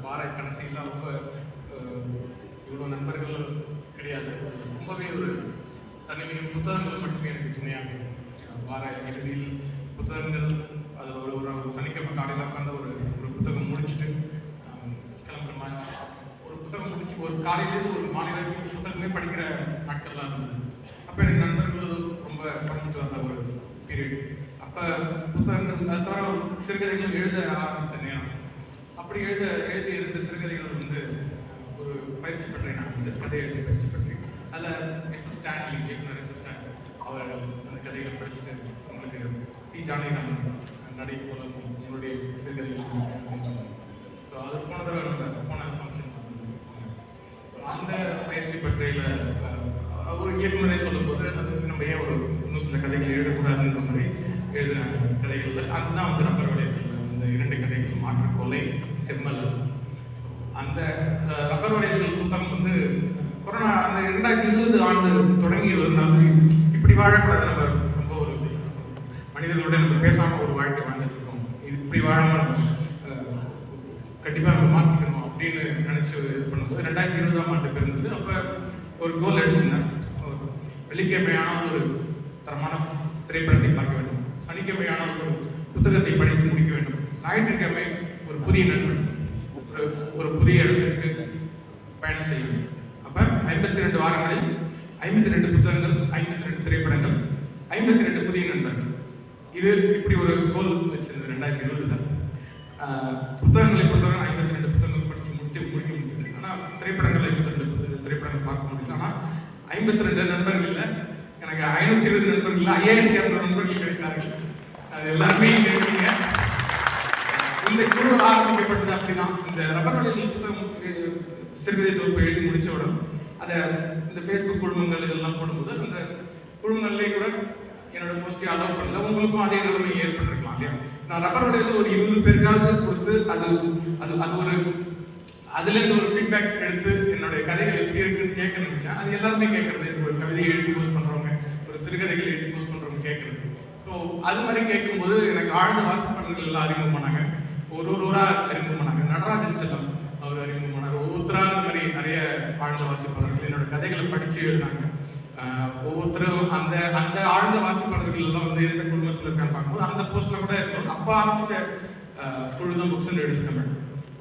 வார கடைசியில் ரொம்ப இவ்வளோ நண்பர்கள் கிடையாது. ரொம்பவே ஒரு தனிமையும் புத்தகங்கள் மட்டுமே எனக்கு துணையாக இருக்கும். வார இறுதியில் புத்தகங்கள் அது ஒரு சனிக்கிழமை காலையில் உட்காந்து ஒரு புத்தகம் முடிச்சுட்டு கிளம்புற மாதிரி ஒரு புத்தகம் முடிச்சு ஒரு காலையிலேருந்து ஒரு மாலை வரைக்கும் புத்தகமே படிக்கிற நாட்கள்லாம் இருந்தது. அப்போ எனக்கு நண்பர்கள் ரொம்ப குறைஞ்சிட்டு வந்த ஒரு பீரியட். அப்போ புத்தகங்கள் அது தவிர சிறுகதைகள் எழுத ஆரம்பித்த நேரம். அப்படி எழுதிய 2 சிறுகதைகள் வந்து ஒரு பயிற்சி பெற்றேன். நான் இந்த கதை எழுதி பயிற்சி பெற்றேன். அதில் எஸ்.எஸ். ஸ்டான்லி, இயக்குனர் எஸ்.எஸ். ஸ்டான்லி அவர் அந்த கதைகளை படிச்சுட்டு உங்களுக்கு டி. ஜானகிராமன் நடை போல உங்களுடைய சிறுகதைகள் அப்படின்னு சொன்னாங்க. ஸோ அது போன தடவை நம்ம போன ஃபங்க்ஷன் அந்த பயிற்சி பற்றியில் ஒரு இயக்குனரே சொல்லும்போது அது நம்ம ஏன் இன்னும் சில கதைகள் எழுதக்கூடாதுன்ற மாதிரி எழுதின கதைகள் அதுதான் வந்து ரப்பர் வளையல்கள். இந்த 2 கதைகள் மாற்று கொலை செம்மல். அந்த ரப்பர் வளையல்கள் புத்தகம் வந்து கொரோனா அந்த 2020 ஆண்டு தொடங்கி ஒரு நாள் இப்படி வாழக்கூடாது, நம்ம ரொம்ப ஒரு மனிதர்களோட நம்ம பேசாமல் ஒரு வாழ்க்கை வாழ்ந்துட்டு இருக்கோம், இது இப்படி வாழாமல் கண்டிப்பாக நம்ம மாற்றிக்கணும் அப்படின்னு நினச்சி இது பண்ணும்போது 2020ஆம் ஆண்டு பிறந்தது. அப்போ ஒரு கோல் எடுத்திருந்தேன். வெள்ளிக்கிழமையான ஒரு தரமான திரைப்படத்தை பார்க்க வேண்டும், சனிக்கிழமையான ஒரு புத்தகத்தை படித்து முடிக்க வேண்டும், ஞாயிற்றுக்கிழமை ஒரு புதிய நண்பன் ஒரு புதிய இடத்திற்கு பயணம் செய்ய வேண்டும். அப்போ 52 வாரங்களில் 52 புத்தகங்கள், 52 திரைப்படங்கள், 52 புதிய நண்பர்கள். இது இப்படி ஒரு கோல் வச்சிருந்தது 2020. புத்தகங்களை பொறுத்தவரை 52 புத்தகங்கள் படித்து முடிக்க முடியல. ஆனால் திரைப்படங்கள் 52 திரைப்படங்கள் பார்க்க முடியல. ஆனால் 52 நண்பர்களில் எனக்கு 520 நண்பர்கள் 5200 நண்பர்கள் கிடைத்தார்கள். அது எல்லாருமே இங்கே இருக்கீங்க. இந்த குழு ஆரம்பிக்கப்பட்டது அப்படிதான். இந்த ரப்பர் வளையல் புத்தகம் சிறுகதை தொகுப்பு எழுதி முடித்தவுடன் அதை இந்த ஃபேஸ்புக் குழுமங்கள் இதெல்லாம் போடும்போது அந்த குழுமங்கள்லேயே கூட என்னோட போஸ்டை அலோவ் பண்ணல. உங்களுக்கும் அதே நிலைமை ஏற்பட்டிருக்கலாம் இல்லையா? நான் ரப்பர் வளையல் ஒரு 20 பேருக்காவது கொடுத்து அது அது அது ஒரு அதுலேருந்து ஒரு ஃபீட்பேக் எடுத்து என்னுடைய கதைகள் எப்படி இருக்குன்னு கேட்க நினச்சேன். அது எல்லாருமே கேட்குறது. ஒரு கவிதையை எழுதி போஸ்ட் பண்ணுறவங்க, ஒரு சிறுகதைகள் எழுதி போஸ்ட் பண்ணுறவங்க கேட்குறது. ஸோ அது மாதிரி கேட்கும்போது எனக்கு ஆழ்ந்த வாசிப்பாளர்கள் எல்லாம் அறிமுகமானாங்க. ஒருவராக அறிமுகமானாங்க. நடராஜன் செல்லம் அவர் அறிமுகமானாங்க. ஒவ்வொருத்தராக இந்த மாதிரி நிறைய ஆழ்ந்த வாசிப்பாளர்கள் என்னோட கதைகளை படித்து எழுதினாங்க. ஒவ்வொருத்தரும் அந்த அந்த ஆழ்ந்த வாசிப்பாளர்கள் எல்லாம் வந்து எந்த குடும்பத்தில் இருக்கான்னு பார்க்கும்போது அந்த போஸ்ட்ல கூட இருக்கணும். அப்போ ஆரம்பிச்ச குழு தான் புக்ஸ் அண்ட் ரீடர்ஸ் தமிழ்.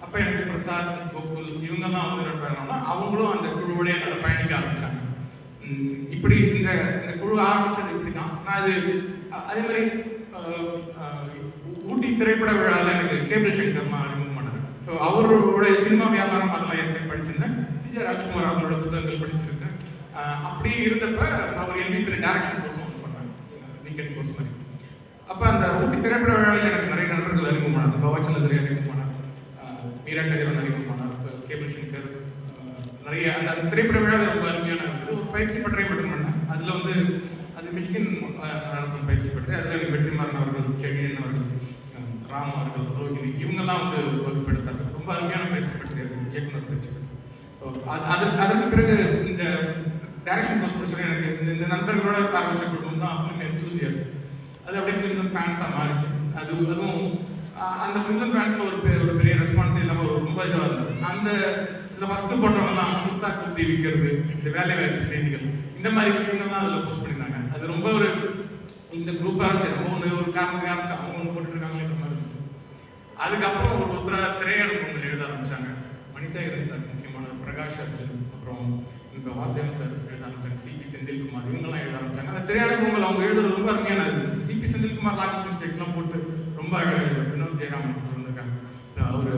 அப்போ எனக்கு பிரசாத், கோகுல் இவங்கெல்லாம் வந்து என்ன அவங்களும் அந்த குழுவோட என்னோட பயணிக்க ஆரம்பிச்சாங்க. இப்படி இந்த குழு ஆரம்பிச்சது இப்படி தான். நான் அது அதே மாதிரி ஊட்டி திரைப்பட விழாவில் எனக்கு கேபிள் சங்கர்மா அறிமுகமானார். ஸோ அவரோட சினிமா வியாபாரம் அதெல்லாம் ஏற்கனவே படிச்சிருந்தேன். சி.ஜே. ராஜ்குமார் அவங்களோட புத்தகங்கள் படிச்சிருக்கேன். அப்படி இருந்தப்ப அவர் எம்பிபியில் டைரக்ஷன் கோர்ஸ் ஒன்று பண்ணாங்க, வீக்கெண்ட் கோர்ஸ் மாதிரி. அப்போ அந்த ஊட்டி திரைப்பட விழாவில் எனக்கு நிறைய நண்பர்கள் அறிமுகமானார். பவாச்சந்திரன் அறிமுகமானார், மீரா கதிரவன் அறிமுகமானார், கேபிள் சங்கர், நிறைய அந்த திரைப்பட விழாவில் ரொம்ப அருமையான இருந்தது. ஒரு பயிற்சி பற்றி மட்டும் பண்ணேன். அதில் வந்து அது மிஷ்கின் நடத்தும் பயிற்சி பற்றி அதில் எனக்கு வெற்றிமாறன் அவர்கள், செழியன் அவர்கள், ராம் அவர்கள், ரோஹிணி இவங்கெல்லாம் வந்து வகுப்பெடுத்தார்கள். ரொம்ப அருமையான பயிற்சி பற்றி இயக்குனர் பயிற்சி பற்றி. அதற்கு பிறகு இந்த டைரக்ஷன் கோர்ஸ் படிச்சோட எனக்கு இந்த நண்பர்களோட ஆரம்பிச்ச குடும்பம் தான் அப்போ எந்தூசியாஸ்ட். அது அப்படியே ஃபிலிம் ஃபேன்ஸாக மாறிச்சு. அதுவும் அந்த ஃபிலிம் ஃபேன்ஸில் ஒரு பெரிய ரெஸ்பான்ஸ் இல்லாமல் ரொம்ப இதாக இருந்தது. அந்த இதில் ஃபஸ்ட்டு போட்டவங்கலாம் குர்த்தா குர்த்தி விற்கிறது, இந்த வேலை வாய்ப்பு செய்திகள், இந்த மாதிரி விஷயங்கள்லாம் அதில் போஸ்ட் பண்ணியிருந்தாங்க. அது ரொம்ப ஒரு இந்த குரூப் ஆரம்பிச்சு நம்ம ஒரு காரணத்துக்கு ஆரம்பிச்சு அவங்க ஒன்று போட்டுருக்காங்களேன்ற மாதிரி இருந்துச்சு. அதுக்கப்புறம் ஒருத்தராக திரையரங்குகள் எழுத ஆரம்பித்தாங்க. மணிசேகரன் சார் முக்கியமான, பிரகாஷ் அர்ஜுன், அப்புறம் இப்போ வாசுதேவன் சார் எழுத ஆரம்பிச்சாங்க, சி.பி. செந்தில்குமார் இவங்கெல்லாம் எழுத ஆரம்பிச்சாங்க. அந்த திரையரங்குகள் அவங்க எழுதுறது ரொம்ப அருமையான இருந்துச்சு. சி.பி. செந்தில்குமார் லாஜிக் மிஸ்டேக்ஸ்லாம் போட்டு ரொம்ப வினோத் ஜெயராமன் இருந்திருக்காங்க. அவர்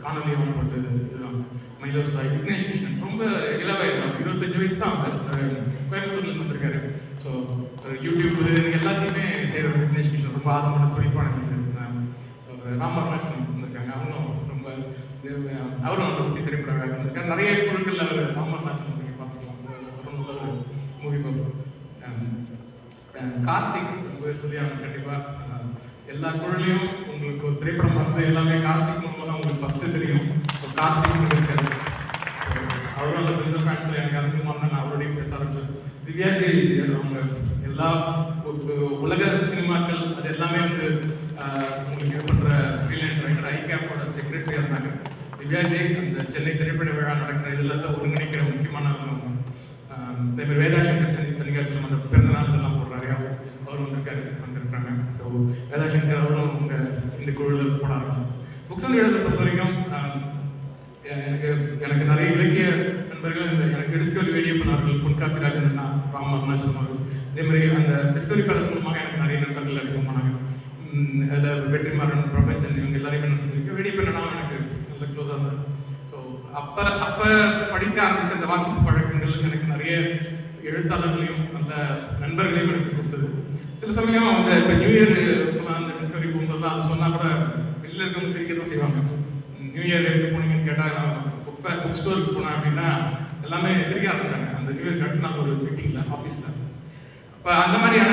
காணொலியாக போட்டு எழுதுறாங்க. மயிலர் சாய், விக்னேஷ் கிருஷ்ணன் ரொம்ப இளவயது, 25 வயசு தான் அவர், கோயம்புத்தூர்லேருந்து வந்திருக்காரு. ஸோ யூடியூப் எல்லாத்தையுமே செய்கிற விக்னேஷ் கிருஷ்ணன் ரொம்ப ஆர்வமான துடிப்பான. ஸோ ராமராஜன் வந்திருக்காங்க. அவரும் அந்த ஊட்டி திரைப்பட விழா வந்திருக்காரு. நிறைய குழுக்கள் அவர் ராமராஜன் நீங்கள் பார்த்துக்கலாம். ரொம்ப மூவி பார்ப்போம். கார்த்திக் ரொம்ப சொல்லி அவங்க கண்டிப்பாக எல்லா குழுலையும் உங்களுக்கு ஒரு திரைப்படம் பார்த்து எல்லாமே கார்த்திக் மூலமாக தான் உங்களுக்கு ஃபஸ்ட்டு தெரியும். கார்த்திக் இருக்காரு. அவரும் அந்த பிரிந்த ஃபேன்ஸில் எனக்கு அறிமுகமான நான் அவருடைய பேச ஆரம்பிச்சேன். திவ்யா ஜெயசி அவங்க எல்லா உலக சினிமாக்கள் அது எல்லாமே வந்து உங்களுக்கு இது பண்ணுற ஃப்ரீலான்ஸ் ரைட்டர் ஐகேஃபோட செக்ரட்டரியாக இருந்தாங்க. திவ்யாஜி அந்த சென்னை திரைப்பட விழா நடக்கிற இதில் தான் ஒருங்கிணைக்கிற முக்கியமான அதேமாதிரி வேதாசங்கர் சென்னை தனிகாட்சியில் அந்த பிறந்தநாள் இதெல்லாம் போடுறாரு, அவர் வந்திருக்காங்க. ஸோ வேதாசங்கர் அவரும் இந்த குழுவில் போட ஆரம்பிச்சோம். புக்ஸ் அண்ட் ரீடர்ஸை பொறுத்த வரைக்கும் எனக்கு நிறைய இலக்கிய நண்பர்கள் எனக்கு டிஸ்கவரி வீடியோ பண்ணார்கள், பொன்காசி ராஜன் அண்ணா, ராம் அருணாச்சலம் அவர்கள். அதேமாதிரி அந்த டிஸ்கவரி பேலஸ் மூலமாக எனக்கு நிறைய நண்பர்கள் அறிமுகமானாங்க. அதில் வெற்றிமாறன், பிரபஞ்சன், இவங்க எல்லாரையுமே நான் சொல்லியிருக்கேன். வீடியோ பண்ணனா எனக்கு நல்ல க்ளோஸாக இருந்தது. ஸோ அப்போ படிக்க ஆரம்பித்த அந்த வாசிப்பு பழக்கங்கள் எனக்கு நிறைய எழுத்தாளர்களையும் நல்ல நண்பர்களையும் எனக்கு கொடுத்தது. சில சமயம் அவங்க இப்போ நியூ இயர் அந்த டிஸ்கவரி போகும்போது அது சொன்னால் கூட வெளியில் இருக்கவங்க சிரிக்க தான் செய்வாங்க. நியூ இயர் எங்கே போனீங்கன்னு கேட்டால் புக் ஸ்டோருக்கு போனேன் அப்படின்னா எல்லாமே சிரிக்க ஆரம்பிச்சாங்க. அந்த நியூ இயர்க்கு அடுத்து நான் ஒரு மீட்டிங்கில் ஆஃபீஸில் இப்போ அந்த மாதிரியான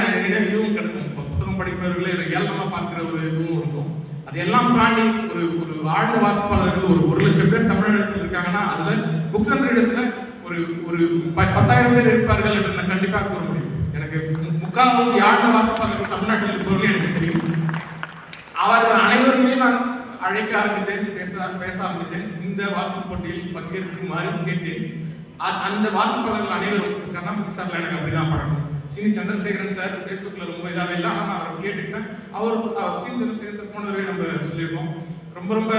இதுவும் கிடைக்கும். புத்தகம் படிப்பவர்களே ஏளனமாக பார்க்குற ஒரு இதுவும் இருக்கும். அதையெல்லாம் தாண்டி ஒரு ஆழ்ந்த வாசிப்பாளர்கள் ஒரு லட்சம் பேர் தமிழகத்தில் இருக்காங்கன்னா அதில் புக்ஸ் அண்ட் ரீடர்ஸில் ஒரு 10,000 பேர் இருப்பார்கள் என்று நான் கண்டிப்பாக கூற முடியும். எனக்கு முக்கால்வாசி ஆழ்ந்த வாசிப்பாளர்கள் தமிழ்நாட்டில் இருப்பவர்கள் எனக்கு தெரியும். அவர்கள் அனைவருமே நான் அழைக்க ஆரம்பித்தேன், பேச ஆரம்பித்தேன். இந்த வாசிப்பு போட்டியில் பங்கேற்குமாறு கேட்டேன். அந்த வாசிப்பாளர்கள் அனைவரும் கருணாமூர்த்தி சார்ல எனக்கு அப்படிதான் பழக்கம். சீனி சந்திரசேகரன் சார் ஃபேஸ்புக்கில் ரொம்ப இதாக இல்லை, ஆனால் நான் அவர் கேட்டுக்கிட்டேன். அவர் சீனி சந்திரசேகரன் சார் போனதே நம்ம சொல்லியிருக்கோம். ரொம்ப ரொம்ப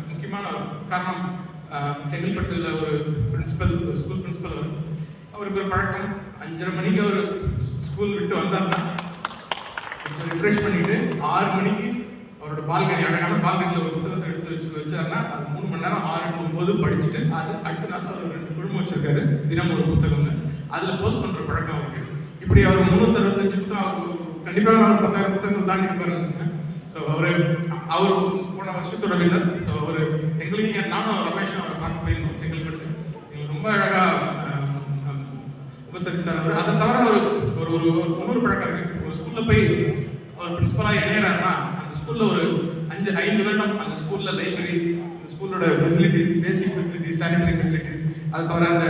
முக்கியமான காரணம், செங்கல்பட்டுல ஒரு பிரின்சிபல், ஸ்கூல் பிரின்சிபல் அவருக்கு ஒரு பழக்கம். 5:30 மணிக்கு அவர் ஸ்கூல் விட்டு வந்தார்னா கொஞ்சம் ரிஃப்ரெஷ் பண்ணிட்டு 6 மணிக்கு அவரோட பால்கனி, அழகான பால்கனியில் ஒரு புத்தகத்தை எடுத்து வச்சாருன்னா அது 3 மணி நேரம் 6 to 9 படிச்சுட்டு அது அடுத்த நாள் அவர் 2 குழுமம் வச்சிருக்காரு, தினம் ஒரு புத்தகம்னு. அதில் போஸ்ட் பண்ணுற பழக்கம் அவருக்கு. இப்படி அவர் 365 புத்தகம் கண்டிப்பாக அவர் 10,000 புத்தகங்கள் தாண்டி இருப்பார் நினச்சேன். ஸோ அவர் போன வருஷத்தோட வின்னர். ஸோ அவர் எங்களையும் நானும் ரமேஷும் அவரை பார்க்க போயிருந்தோம் செங்கல்பட்டு. எங்களுக்கு ரொம்ப அழகாக உபசரித்தார். அதை தவிர ஒரு இன்னொரு பழக்கம் இருக்குது. ஒரு ஸ்கூலில் போய் அவர் பிரின்சிபலாக இணையறாருன்னா அந்த ஸ்கூலில் ஒரு 5 வருடம் அந்த ஸ்கூலில் லைப்ரரி, அந்த ஸ்கூலோட ஃபெசிலிட்டிஸ், பேசிக் ஃபெசிலிட்டிஸ், சானிடரி ஃபெசிலிட்டிஸ், அதை தவிர அந்த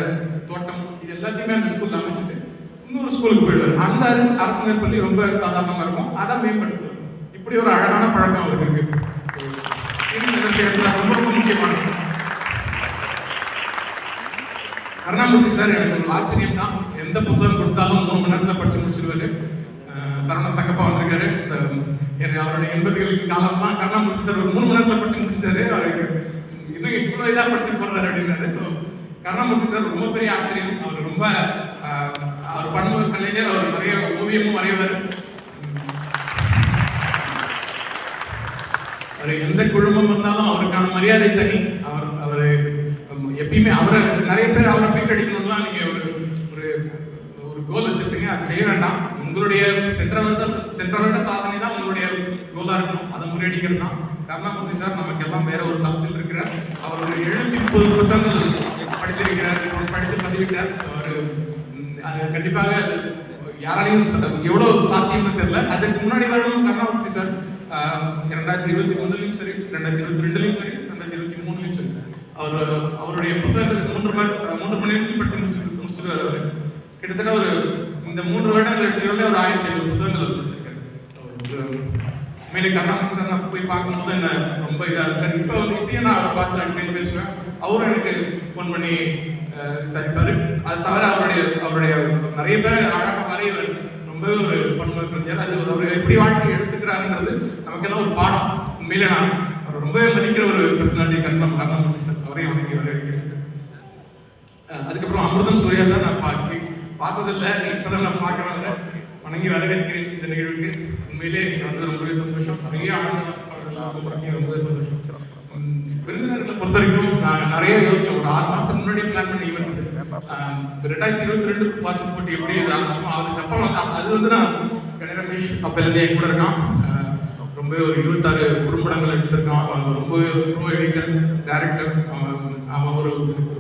தோட்டம், இது எல்லாத்தையுமே அந்த ஸ்கூலில் அமைச்சிட்டு இன்னொரு ஸ்கூலுக்கு போயிடுவார். அந்த அரசு பள்ளி ரொம்ப சாதாரணமாக இருக்கும், அதை மேம்படுத்துவார். இப்படி ஒரு அழகான பழக்கம் அவருக்கு இருக்கு. ரொம்ப ரொம்ப முக்கியமானது. கருணாமூர்த்தி சார் எனக்கு ஒரு ஆச்சரியம் தான். எந்த புத்தகம் கொடுத்தாலும் 3 மணி நேரத்தில் படிச்சு முடிச்சிருவாரு. சரவண தங்கப்பா வந்திருக்காரு. அவருடைய 80களின் காலம்லாம் கருணாமூர்த்தி சார் ஒரு 3 மணி நேரத்தில் படிச்சு முடிச்சிட்டாரு. அவருக்கு இன்னும் இவ்வளோ இதாக படிச்சுட்டு போடுறாரு அப்படின்னாரு. ஸோ கருணாமூர்த்தி சார் ரொம்ப பெரிய ஆச்சரியம். அவர் ரொம்ப அவர் பண்பு கலைஞர். அவர் நிறைய ஓவியமும் வரையவர். அவர் எந்த குழுமம் வந்தாலும் அவருக்கான மரியாதை தனி. அவர் எப்பயுமே அவரை நிறைய பேர் அவரை பீட் அடிக்கணும்லாம் நீங்கள் ஒரு கோல் வச்சுருப்பீங்க. அது செய்ய வேண்டாம். உங்களுடைய சென்ற வருட சாதனை தான் உங்களுடைய கோலாக இருக்கணும். அதை முறியடிக்கிறது தான். கருணாமூர்த்தி சார் நமக்கு எல்லாம் வேற ஒரு தளத்தில் இருக்கிறார். அவருடைய 70 புத்தகங்கள் படித்திருக்கிறார், படித்து பதிவிட்டார். அவர் அது கண்டிப்பாக யாராலையும் எவ்வளோ சாத்தியம்னு தெரியல. அதுக்கு முன்னாடி வருடம் கருணாமூர்த்தி சார் 2021 சரி, 2022 சரி, 2023 சரி, அவருடைய புத்தகங்கள் 3 மணி நேரத்தில் படித்து முடிச்சிருக்காரு. அவர் கிட்டத்தட்ட இந்த 3 வருடங்கள் எடுத்துக்கிட்டாலே ஒரு 1500 புத்தகங்கள் படிச்சிருக்காரு. உண்மையிலே கருணாமூர்த்தி சார் நான் போய் பார்க்கும்போது என்ன ரொம்ப இதாக இருந்துச்சு. இப்போ இப்பயும் நான் அவரை பார்த்து அடிக்கடி பேசுவேன். அவரும் எனக்கு ஃபோன் பண்ணி விசாரிப்பார். அது தவிர அவருடைய நிறைய பேரை அழகாக வரையவர். ரொம்பவே ஒரு பண்பு கலைஞர். அது அவர் எப்படி வாழ்க்கை எடுத்துக்கிறாருங்கிறது நமக்கெல்லாம் ஒரு பாடம். உண்மையிலே நான் அவர் ரொம்பவே மதிக்கிற ஒரு பர்சனாலிட்டி கருணாமூர்த்தி சார். அவரையும் வணங்கி வரவேற்கிறேன். அதுக்கப்புறம் அமிர்தம் சூர்யா சார் நான் பார்த்ததில்லை, இப்போதான் நான் பார்க்குறேன். வணங்கி வரவேற்கிறேன் இந்த நிகழ்வுக்கு. உண்மையிலே நீங்கள் வந்து ரொம்பவே சந்தோஷம். நிறைய ஆழ்ந்த வாசிப்பாளர்கள் ரொம்பவே சந்தோஷம். விருந்தினர்களை பொறுத்த வரைக்கும் நான் நிறைய யோசிச்சோம். ஒரு 6 மாதத்துக்கு முன்னாடியே பிளான் பண்ணி ஈவெண்ட். 2022 வாசிப்பு போட்டி எப்படி ஆரம்பிச்சோமோ அதுக்கப்புறம் அது வந்து நான் ரமேஷ் அப்போலேருந்தே கூட இருக்கான். ரொம்பவே ஒரு 26 குறும்படங்கள் எடுத்திருக்கான். அவன் ரொம்பவே ப்ரோ எடிட்டர், டைரக்டர். அவன் ஒரு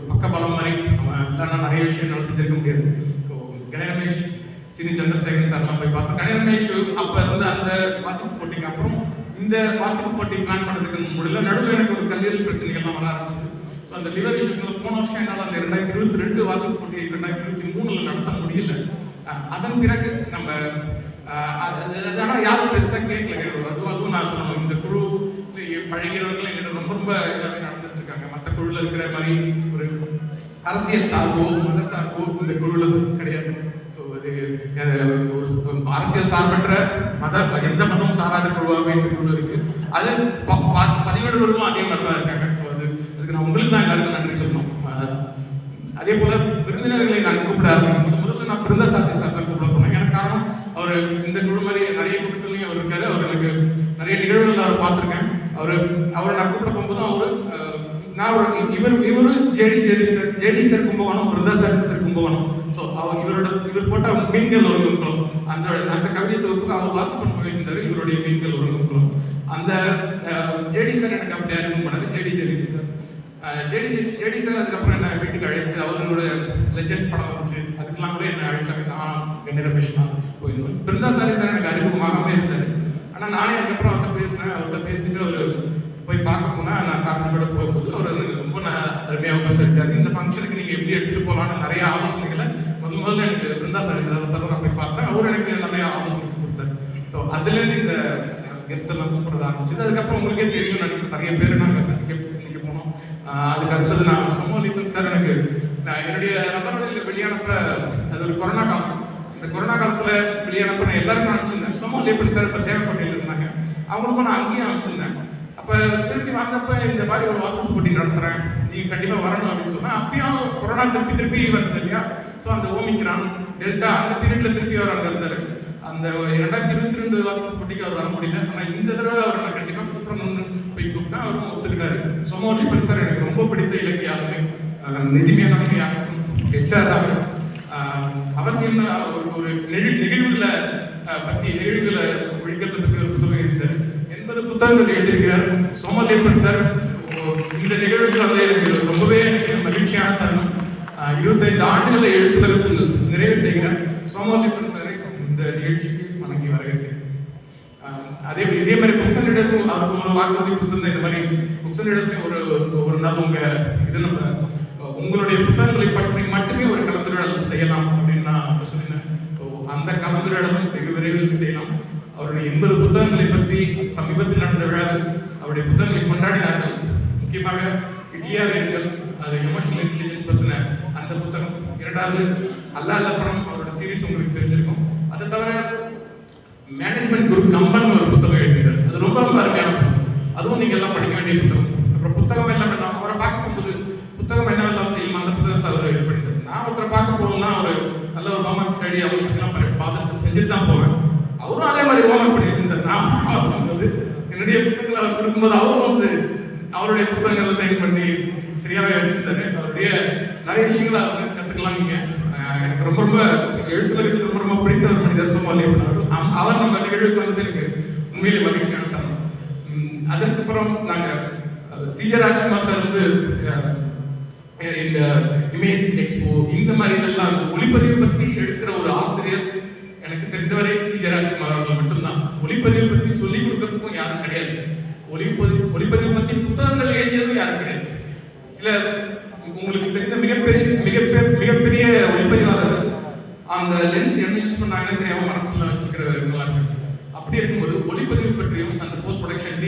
பக்கபலம் மாதிரி. அவன் இல்லைன்னா நிறைய விஷயம் நான் செஞ்சிருக்க முடியாது. ஸோ கணேரமேஷ், சீனி சந்திரசேகரன் சார்லாம் போய் பார்த்தோம். கணேரமேஷ் அப்போ இருந்து அந்த வாசிப்பு போட்டிக்கு அப்புறம் இந்த வாசிப்பு போட்டி பிளான் பண்ணுறதுக்கு முடியல. நடுவில் எனக்கு ஒரு கல்லீரல் பிரச்சனைகள்லாம் வர ஆரம்பிச்சது. ஸோ அந்த லிவர் இஷ்யூஸ்ல போன வருஷம் என்னால் அந்த 2022 வாசிப்பு போட்டியை 2023 நடத்த முடியல. அதன் பிறகு நம்ம ஆனால் யாரும் பெருசாக கேட்கல. அதுவும் நான் சொல்லணும், இந்த குழு வந்து பழகிறவர்கள் எங்கிட்ட ரொம்ப ரொம்ப இதாகவே நடந்துட்டு இருக்காங்க. மற்ற குழுவில் இருக்கிற மாதிரி ஒரு அரசியல் சார்போ மத சார்போ இந்த குழுவில் கிடையாது. ஸோ அது ஒரு அரசியல் சார்பற்ற எந்த மதமும் சாராத குழுவாகவே இந்த குழு இருக்கு. அது பதிவேடுகளும் அதே மாதிரி தான் இருக்காங்க. ஸோ அதுக்கு நான் உங்களுக்கு தான் எல்லாருக்கும் நன்றி சொல்லணும். அதே போல விருந்தினர்களை நான் கூப்பிட ஆரம்பிக்கும் முதல்ல நான் பிருந்தா சாத்தி சார் தான் கூப்பிட போனேன். எனக்கு காரணம் அவர் இந்த குழு மாதிரி நிறைய குழுக்கள்லையும் அவர் இருக்காரு. அவர் எனக்கு நிறைய நிகழ்வுகள் அவர் பார்த்துருக்கேன். அவரை நான் கூப்பிட போகும்போது அவரு நான் இவரு JD sir Kumbakonam, Brinda sir Kumbakonam. So இவர் போட்ட மீன்கள் ஒருங்குளம் அந்த கவிதை தொகுப்புக்கு அவர் வாசிப்பன் போயிருந்தாரு. இவருடைய மீன்கள் ஒருங்குளம் அந்த ஜேடி சார் எனக்கு அப்படி அறிமுகம் பண்ணாரு. ஜேடி சார் அதுக்கப்புறம் என்ன வீட்டுக்கு அழைத்து அவர்களோட லெஜெண்ட் படம் வந்துச்சு. அதுக்கெல்லாம் கூட என்ன அழைச்சாங்க. நான் என்ன ரமேஷ்னா போயிருந்தோம். பிருந்தா சார் எனக்கு அறிமுகமாகவே இருந்தார். ஆனால் நானே அதுக்கப்புறம் அவர்கிட்ட பேசிட்டு அவர் போய் பார்க்க போனால் நான் கார்த்திகோட போகும்போது அவர் வந்து ரொம்ப அருமையாக உபசரிச்சார். இந்த ஃபங்க்ஷனுக்கு நீங்கள் எப்படி எடுத்துகிட்டு போகலான்னு நிறைய ஆலோசனைகளை முதல்ல எனக்கு பிருந்தா சார் நான் போய் பார்த்தேன். அவர் எனக்கு நிறைய ஆலோசனை கொடுத்தாரு. ஸோ அதுலேருந்து இந்த கெஸ்ட் எல்லாம் கூப்பிட ஆரம்பிச்சது. அதுக்கப்புறம் உங்களுக்கே தெரியும் நினைக்கிறேன் நிறைய பேர் நாங்கள் இன்னைக்கு போனோம். அதுக்கு அடுத்தது நான் சமோலிப்பன் சார் எனக்கு என்னுடைய நபர்களில் வெளியானப்ப அது ஒரு கொரோனா காலம். இந்த கொரோனா காலத்தில் வெளியானப்ப நான் எல்லாருக்கும் அனுப்பிச்சிருந்தேன். சமோலிப்பன் சார் இப்போ தேவைப்பட்டியில் இருந்தாங்க. அவங்களுக்கும் நான் அங்கேயும் அனுப்பிச்சிருந்தேன். அப்போ திரும்பி வந்தப்ப இந்த மாதிரி ஒரு வாசல் போட்டி நடத்துகிறேன், நீங்கள் கண்டிப்பாக வரணும் அப்படின்னு சொன்னால் அப்பயும் கொரோனா திருப்பி வந்தது இல்லையா. ஸோ அந்த ஓமிக்ரான் டெல்டா அந்த பீரியட்ல திருப்பி அவர் அங்கே இருந்தார். அந்த 2022 வாசல் போட்டிக்கு அவர் வர முடியல. ஆனால் இந்த தடவை அவர் நான் கண்டிப்பாக கூப்பிடணும்னு போய் கூப்பிட்டேன். அவரும் ஒத்துக்கிட்டாரு. சமோலிப்பன் சார் எனக்கு ரொம்ப பிடித்த இலக்கிய ஆளுமை, நிதிமையான ஹெச்ஆர் அவர் அவசியம் ஒரு நிகழ்வுகளை ஒழிக்கிறத பற்றி ஒரு புத்தகம் எழுதினார். 80 புத்தகங்கள் எழுதியிருக்கிறார் சோமலிப்பன் சார். இந்த நிகழ்வுகள் வந்து எனக்கு ரொம்பவே மகிழ்ச்சியான தருணம். 25 ஆண்டுகளை எழுத்துலகத்தில் நிறைவு செய்கிறார் சோமலிப்பன் சாரை இந்த நிகழ்ச்சிக்கு வணங்கி வரவேற்கிறேன். இதே மாதிரி புக்ஸ் அண்ட் ரீடர்ஸும் அவருக்கு ஒரு வாக்குறுதி கொடுத்திருந்த இந்த மாதிரி புக்ஸ் அண்ட் ரீடர்ஸ்லையும் ஒரு நாள் உங்களுடைய புத்தகங்களை பற்றி மட்டுமே ஒரு கலந்துரையாடல் செய்யலாம் அப்படின்னு நான் சொல்லினேன். அந்த கலந்துரையாடலும் வெகு விரைவில் செய்யலாம். அவருடைய 80 புத்தகங்களை பற்றி சமீபத்தில் நடந்த விழாவில் அவருடைய புத்தகங்களை கொண்டாடினார்கள். முக்கியமாக இட்லியா வேர்கள், அது எமோஷனல் இன்டெலிஜென்ஸ் பற்றின அந்த புத்தகம். 2வது அல்ல படம் அவரோட சீரீஸ் உங்களுக்கு தெரிஞ்சிருக்கும். அதை தவிர மேனேஜ்மெண்ட் குரூப் கம்பன் ஒரு புத்தகம் எழுதினார். அது ரொம்ப ரொம்ப அருமையான புத்தகம். அதுவும் நீங்க எல்லாம் படிக்க வேண்டிய புத்தகம். அப்புறம் புத்தகம் எல்லாம் வேண்டாம், அவரை பார்க்க போகும்போது புத்தகம் என்னவெல்லாம் செய்யலாம் அந்த புத்தகத்தை அவர் இது பண்ணிட்டார். நான் ஒருத்தரை பார்க்க போகணும்னா ஒரு நல்ல ஒரு ஹோம்ஒர்க் ஸ்டடி அவரை பற்றிலாம் பார்த்துட்டு செஞ்சுட்டு தான் போவேன். அவரும் அதே மாதிரி ஹோம்ஒர்க் பண்ணி வச்சிருந்தார். நான் பண்ணும்போது என்னுடைய புத்தகங்களை அவர் கொடுக்கும்போது அவரும் வந்து அவருடைய புத்தகங்களை சைன் பண்ணி சரியாகவே வச்சிருந்தாரு. அவருடைய நிறைய விஷயங்களை அவர் கற்றுக்கலாம். நீங்கள் எனக்கு ரொம்ப ரொம்ப எழுத்துலகத்தில் ரொம்ப ரொம்ப பிடித்த ஒரு மனிதர் சோமலிப்பன் அவர்கள். அவர் நம்ம நிகழ்வுக்கு வந்தது எனக்கு உண்மையிலே மகிழ்ச்சியான தருணம். அதற்கப்புறம் நாங்கள் சிஜே ராஜ்குமார் சார் வந்து இந்த இமேஜ் எக்ஸ்போ இந்த மாதிரி இதெல்லாம் ஒளிப்பதிவு பற்றி எடுக்கிற ஒரு ஆசிரியர் எனக்கு தெரிந்தவரை சிஜே ராஜ்குமார் அவர்கள் மட்டும்தான். ஒளிப்பதிவு பற்றி சொல்லிக் கொடுக்கறதுக்கும் யாரும் கிடையாது. ஒளிப்பதிவு பற்றி புத்தகங்கள் எழுதியதும் யாரும் கிடையாது. சில உங்களுக்கு தெரிந்த மிகப்பெரிய ஒளிப்பதிவாளர்கள் அந்த லென்ஸ் என்ன யூஸ் பண்ணாங்கன்னு தெரியாம மனசுல வச்சுக்கிறவங்களா இருக்காங்க. அப்படி இருக்கும்போது ஒளிப்பதிவு பற்றியும் அந்த போஸ்ட் ப்ரொடக்ஷன்